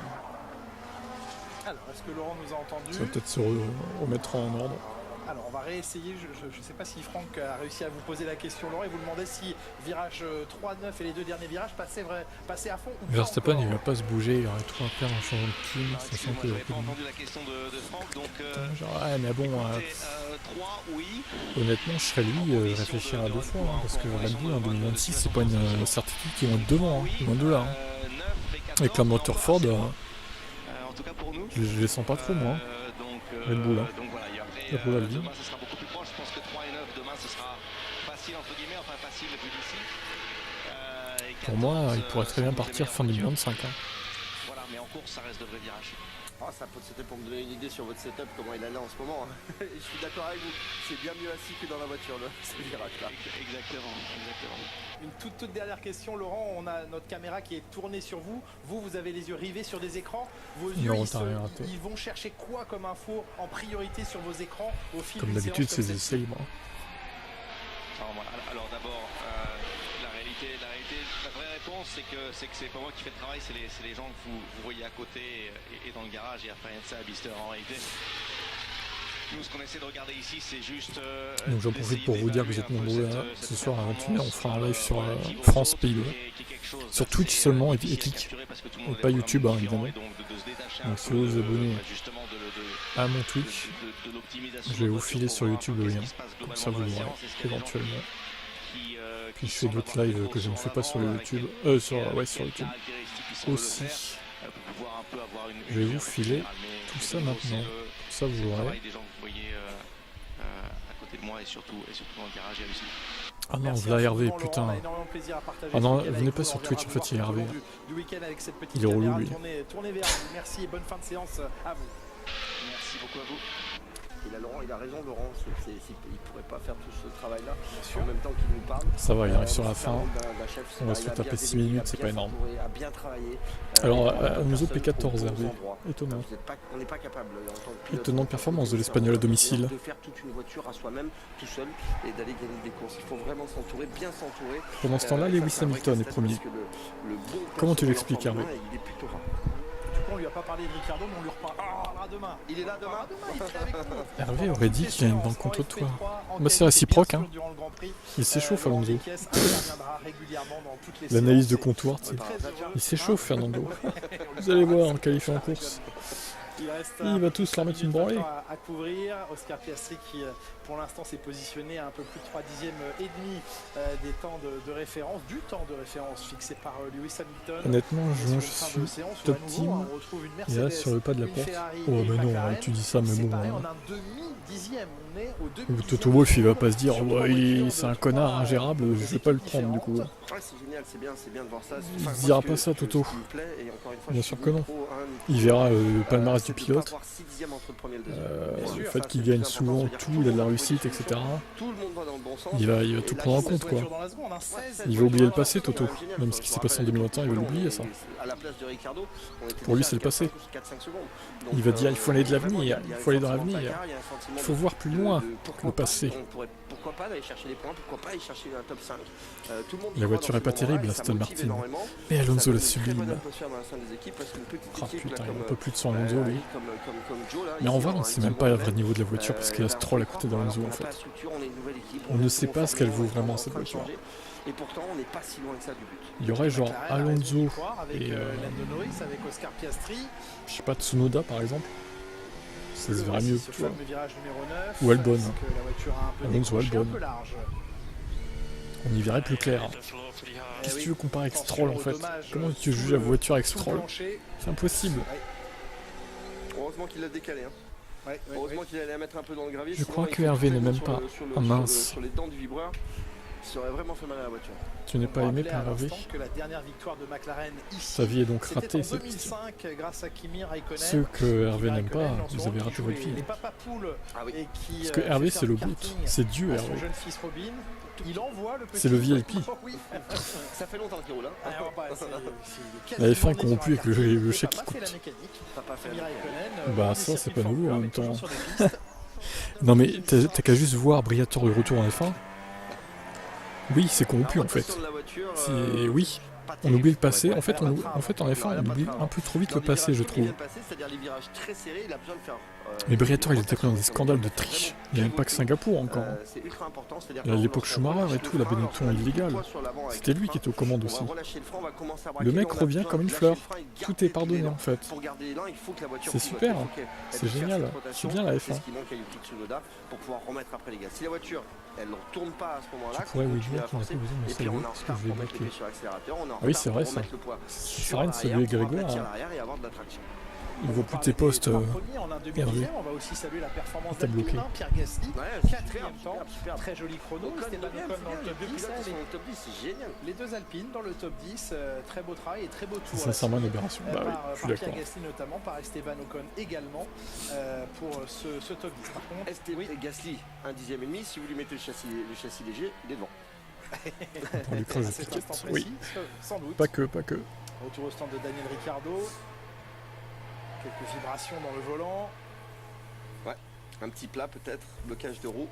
Alors, est-ce que Laurent nous a entendu? Ça va peut-être se remettre en ordre. Alors, on va réessayer. Je ne sais pas si Franck a réussi à vous poser la question, Laurent, et vous demandez si virage 3, 9 et les deux derniers virages passaient à fond ou pas. Verstappen, il va pas se bouger, il aurait tout à faire en changeant de team, sachant qu'il J'avais pas entendu la question de Franck, donc genre, ouais, mais bon, 3, oui. honnêtement, je serais lui, réfléchir à 2 fois, hein, parce que Red Bull en 2026, c'est pas une certitude qu'ils vont être devant, hein, loin de là. Hein. Avec la moteur Ford, en tout cas pour nous, je les sens pas trop, moi. Red Bull, hein. Donc voilà, demain ce sera beaucoup plus proche. Je pense que 3 et 9 demain ce sera facile entre guillemets, enfin facile vu d'ici. Pour moi, il pourrait très bien partir fin 2025. Hein. Voilà, mais en course ça reste de vrais virages. C'était pour me donner une idée sur votre setup, comment il allait en ce moment. Je suis d'accord avec vous, c'est bien mieux assis que dans la voiture, ce virage-là. Exactement. Une toute dernière question, Laurent. On a notre caméra qui est tournée sur vous. Vous avez les yeux rivés sur des écrans. Vos yeux, ils vont chercher quoi comme info en priorité sur vos écrans au fil comme d'habitude, c'est des essais libres. Alors d'abord, la vraie réponse, c'est que c'est pas moi qui fais le travail, c'est les gens que vous voyez à côté et dans le garage et après ça à Bister en réalité. Nous, ce qu'on essaie de regarder ici, c'est juste. Donc j'en profite pour vous dire que vous êtes nombreux là. Ce soir à 21h, on fera un live sur France Pays-Bas. Sur Twitch seulement et Kick. Et pas YouTube, hein, évidemment. Donc si vous vous abonnez à mon Twitch, je vais vous filer sur YouTube le lien. Comme ça vous l'aurez éventuellement. Puis je fais d'autres lives que je ne fais pas sur le YouTube. Sur YouTube. Aussi. Je vais vous filer tout ça maintenant. Ça vous l'aurez. côté de moi et surtout dans le garage et à Lucie. Ah non, Merci voilà Hervé, infiniment, putain. Laurent, on a énormément de plaisir à partager Ah non, ce week-end venez avec pas vous. sur On Twitch, en reviendra fait, il est tout au long Hervé. du week-end avec cette petite Il est relou, caméra lui. tournée vers vous. Merci et bonne fin de séance à vous. Merci beaucoup à vous. Il a raison, Laurent, il ne pourrait pas faire tout ce travail-là sûr. en même temps qu'il nous parle. Ça va, il arrive sur la c'est un fin. rôle d'un chef, On va c'est se d'arriver à taper bien 6 déléguer, minutes, à c'est bien pas énorme. s'entourer, à bien travailler. Alors, et prendre la Alonso personne P14, aux Hervé. endroits. Étonnant. On n'est pas capable, en tant que pilote, Étonnante performance de l'Espagnol à domicile. de faire toute une voiture à soi-même, tout seul, et d'aller gagner des courses. Il faut vraiment s'entourer, bien s'entourer. Pendant ce temps-là, Lewis Ça, c'est un vrai Hamilton est casse-tête premier. parce que le bon Comment tu perso l'expliques, de la Hervé? Formule 1, il est plutôt rare. Du coup, on lui a pas parlé de Ricardo, mais on lui reparlera demain. Il est là demain. Il est avec nous. Hervé aurait dit qu'il y a une banque contre toi. Bah, c'est réciproque, hein. Il s'échauffe, Alonso. L'analyse de comptoir, tu sais. Il s'échauffe, Fernando. Vous allez voir, en qualifiant en course. Il va tous leur mettre une branlée. À couvrir. Oscar Piastri qui, pour l'instant, s'est positionné à un peu plus de 3 dixièmes et demi des temps de référence, du temps de référence fixé par Lewis Hamilton. Honnêtement, je suis top team. Et là, sur le pas de la porte. Oh, mais non, tu dis ça, mais C'est bon. pareil, hein. on a un demi-dixième. On est au Ou demi-dixième. Toto Wolff, il va pas se dire, oh, ouais, c'est un connard ingérable, je vais pas le prendre du coup. Ouais, c'est génial, c'est bien de voir ça. Il Enfin, dira moi, pas ça, ce Toto. qui me plaît, et encore une fois, Bien je sûr suis que ni non. pro, hein, ni Il pro, verra le palmarès c'est du de pas pilote, avoir 6 dixièmes entre le premier et le deuxième. le sûr, fait ça, qu'il c'est gagne plus souvent important, tout, il a de la réussite, etc. Tout le monde va dans le bon sens. Il va Et tout là, prendre en il compte, se quoi. Dans la seconde, hein, 16. Il va oublier le passé, Toto. Génial, Même je ce qui me s'est passé en rappelle, 2021, il va l'oublier, ça. À la place de Ricardo, on était Pour lui, déjà c'est le à passé. 4-5 secondes. Il va dire, il faut aller de l'avenir, il faut aller dans l'avenir. Il faut voir plus loin que le passé. Pourquoi pas aller chercher des points, pourquoi pas aller chercher un top 5. Tout le monde La voiture est pas terrible, Aston Martin. Mais Alonso la sublime. Ah putain, il en peut plus de son Alonso, lui. Mais en vrai, on ne sait même pas le vrai niveau de la voiture parce qu'il y a Stroll à côté d'Alonso, en fait. On ne sait pas ce qu'elle vaut vraiment, cette voiture. Et pourtant, on n'est pas si loin que ça du but. Il y aurait genre Alonso et Lando Norris avec Oscar Piastri. je sais pas, Tsunoda par exemple. Ça se verrait mieux, Ce tu vois. fameux virage numéro 9. Ou Albon. Est-ce que la voiture a un peu Alonso, décroché, Albon. un peu large. On y verrait plus clair. Qu'est-ce que tu veux comparer avec Stroll en fait? Comment tu juges la voiture avec Stroll? C'est impossible. Heureusement qu'il l'a décalé. Hein. Heureusement qu'il allait la mettre un peu dans le gravier. Je sinon, crois il que faut Hervé freiner n'est même sur pas. le- sur le- Ah sur le- mince. Sur les dents du vibreur, ça aurait vraiment fait mal à la voiture. Tu n'es pas aimé par Hervé? Que la dernière victoire de McLaren ici, Sa vie est donc c'était ratée, en c'est triste. 2005 grâce à Kimi Raikkonen. Ceux que Hervé n'aime pas, Raikkonen, en ce vous moment, avez qui raté joue votre vie. les papapoules et qui, Parce que Hervé, fait c'est le faire du boot. karting C'est Dieu, à son Hervé. jeune fils Robin. Il envoie le petit. C'est le VIP. Oui. Ça fait longtemps qu'il roule. Hein. Alors, bah, c'est La F1 est quasiment né corrompue sur un avec le karting. chèque Papa qui fait la coûte. mécanique. Papa fait Kimi la Raikkonen, Bah, des ça, c'est circuits pas nouveau, Formule en 1, même mais toujours temps. sur des pistes. Non mais t'as qu'à juste voir Briatore de retour en F1. Oui, c'est corrompu en fait. C'est oui. On oublie le passé. En fait, en F1, on oublie un peu trop vite le passé, je trouve. C'est-à-dire les virages très serrés, il a besoin de faire. Mais Briatore, il était pris dans des scandales de triche. Il n'y a même pas que Singapour encore. C'est ultra important, c'est-à-dire À l'époque Schumacher et tout, la Benetton illégale. C'était lui qui était aux commandes aussi. Le mec revient comme une fleur. Tout est pardonné en fait. C'est super. C'est génial. C'est bien la F1. C'est ce qui manque à Yuki Tsunoda pour pouvoir remettre après les gars. Si la voiture, elle ne retourne pas à ce moment-là, Tu pourrais oui continue dire à qu'on a forcer, pas besoin de et puis on saluer est en parce que retard je vais pour mettre les bloquer. pieds sur l'accélérateur, on est en Ah oui, retard c'est pour vrai, ça. remettre le poids Ça sur sert à rien de l'arrière saluer pour Grégoire. aplatir Hein. l'arrière et avoir de la traction. Il vaut plus tes postes. On va aussi saluer la performance T'as bloqué. d'Alpine, Pierre Gasly, Ouais, quatrième temps, superbe. très joli chrono. Ocon Esteban deuxième, Ocon dans le c'est bien, top deux 10. pilotes qui allez. sont dans le top 10, c'est génial. Les deux Alpines dans le top 10, très beau travail et très beau tour. C'est sincèrement une aberration. Bah oui, je suis par d'accord. Pierre Gasly notamment, par Esteban Ocon également pour ce top 10. Par contre, Et Gasly, un dixième et demi, si vous lui mettez le châssis léger, il est devant. On lui creuse à les cet piquettes. instant Oui, précis, sans doute. pas que, pas que. Retour au stand de Daniel Ricciardo. Quelques vibrations dans le volant. Un petit plat peut-être, blocage de roue.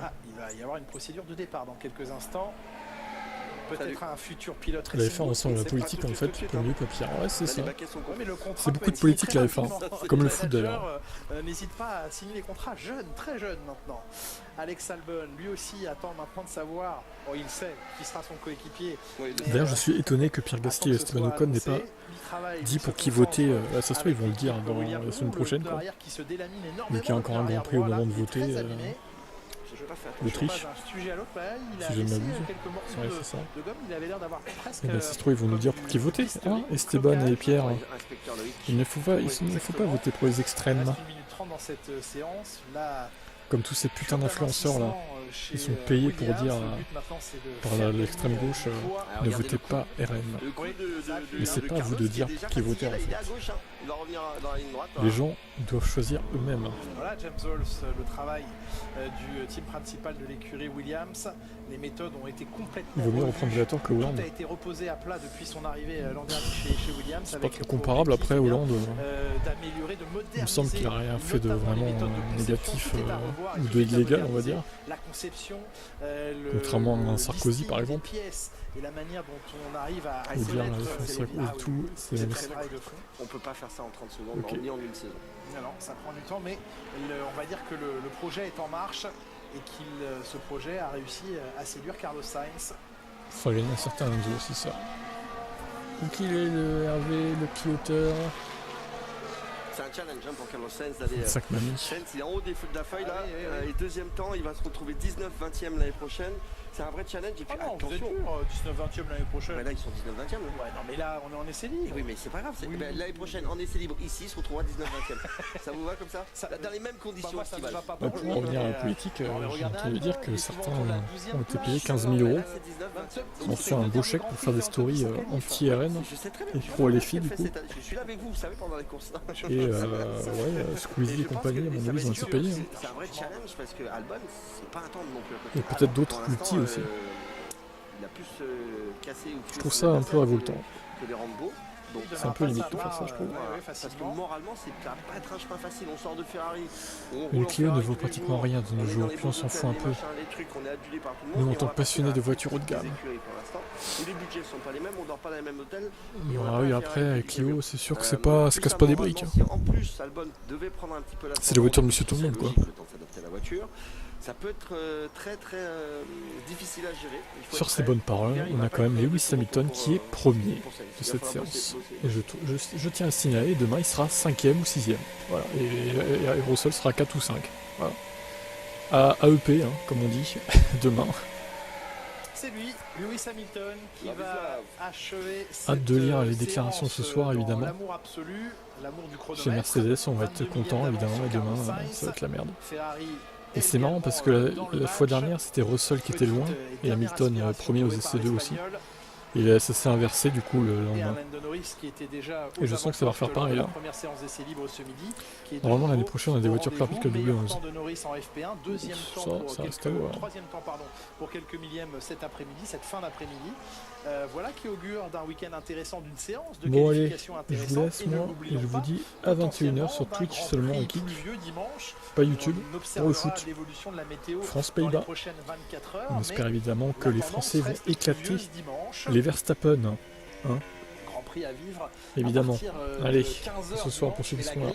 Ah, il va y avoir une procédure de départ dans quelques instants. Peut-être Salut. un futur pilote La Racing F1 ressemble à la Bull, politique c'est en pas fait, tout de suite, comme hein. lui, Papillard. Ouais, c'est Là, ça. les baquets sont Ouais, courts. mais le contrat C'est peut beaucoup de être signé politique, très la F1. rapidement. Comme le Les foot, managers, d'ailleurs. N'hésite pas à signer les contrats jeunes, très jeunes maintenant. Alex Albon, lui aussi, attend maintenant de savoir. Bon, il sait qui sera son coéquipier. Oui, Mais, D'ailleurs, je suis étonné que Pierre Gasly et Esteban Ocon n'aient pas dit pour qui voter. Ça se trouve, ils vont le dire dans la semaine prochaine. Quoi. Vu qu'il y a encore un Grand Prix au moment de voter. l'Autriche, D'un sujet à l'autre, il a si je ne laissé m'abuse. quelques morceaux Ouais, c'est ça. de gomme. Il avait l'air d'avoir presque. Et bien, si se trouve, ils vont nous dire pour qui voter. Ah, Esteban et Pierre. Il ne faut pas voter pour les extrêmes. Il reste 1 minute 30 dans cette séance. Là, Comme tous ces putains d'influenceurs là. Ils sont payés pour dire par l'extrême gauche ne votez pas RM. Mais c'est pas à vous de dire pour qui voter en fait. Les gens doivent choisir eux-mêmes. Voilà James Holtz, le travail du team principal de l'écurie Williams. Les méthodes ont été complètement. Il vaut mieux reprendre Bellator que Hollande. Tout a été reposé à plat depuis son arrivée l'an dernier chez Williams. C'est pas trop comparable après Hollande. D'améliorer, de moderniser. Il me semble qu'il a rien fait de vraiment négatif ou de illégal, on va dire. La conception, contrairement à un Sarkozy par exemple. Et la manière dont on arrive à ou dire et tout, c'est on peut pas faire ça en 30 secondes, ni en une saison. Non, ça prend du temps, mais on va dire que le projet est en marche et ce projet a réussi à séduire Carlos Sainz. Il faut gagner un certain Alonso, c'est ça. Donc il est le Hervé, le piloteur. C'est un challenge pour Carlos Sainz d'aller. Sainz, il est en haut de la feuille là, et deuxième temps, il va se retrouver 19-20e l'année prochaine. C'est un vrai challenge. Et puis, non, attention, 19-20e l'année prochaine. Mais là, ils sont 19-20e. Ouais, non, mais là, on est en essai libre. Oui, mais c'est pas grave. L'année prochaine, en essai libre, ici, il se retrouvera 19-20e. Ça vous va comme ça, dans les mêmes conditions. Moi, ça ne va pas pour revenir à la politique, j'ai entendu dire que certains ont été payés 15 000 €. Ils ont reçu un beau chèque pour faire des stories anti-RN et pro-LFI du coup. Je suis là avec vous, vous savez, pendant les courses. Et Squeezie et compagnie, à mon avis, ils ont été payés. C'est un vrai challenge parce que Albon, c'est pas un temps non plus. Et peut-être d'autres plus petits aussi. Il a plus cassé ou plus. Je trouve ça un peu révoltant. Que les Rambo. C'est un peu limite de faire ça, je trouve. Parce que moralement, ça va pas être un chemin facile. On sort de Ferrari. Une Clio ne vaut pratiquement rien de nos jours, puis on s'en fout un peu. Nous, en tant que passionnés de voitures haut de gamme. Les budgets sont pas les mêmes, on dort pas dans les mêmes hôtels. Ah oui, après, Clio, c'est sûr que ça casse pas des briques. En plus, Albon devait prendre un petit peu la. C'est la voiture de Monsieur Tout le Monde, quoi. Ça peut être très difficile à gérer. Sur ces bonnes paroles, on a quand même Lewis Hamilton qui est premier de cette séance. Et je tiens à signaler, demain il sera 5e ou 6e. Voilà. Et Russell sera 4 ou 5. Voilà. À AEP, comme on dit, demain. C'est lui, Lewis Hamilton, qui va achever cette hâte de lire les déclarations ce soir, évidemment. L'amour absolu, l'amour du chronomètre. Chez Mercedes, on va être content, évidemment, et demain, ça va être la merde. Et c'est marrant parce que la fois dernière, c'était Russell qui était loin, et Hamilton premier aux essais 2 aussi. Et ça s'est inversé du coup le lendemain. Et je sens que ça va refaire pareil là. Normalement l'année prochaine on a des voitures plus rapides que le W11. Ça reste à voir. Troisième temps pour quelques millièmes cet après-midi, cette fin d'après-midi. Voilà qui augure d'un week-end intéressant, d'une séance de qualification intéressante. Je vous laisse moi et je vous dis à 21h sur Twitch seulement en kick. Pas YouTube, pour le foot. France-Pays-Bas. On espère évidemment que les Français vont éclater les Verstappen. Hein, Grand Prix à vivre. évidemment. Allez, ce soir pour ceux qui seront là.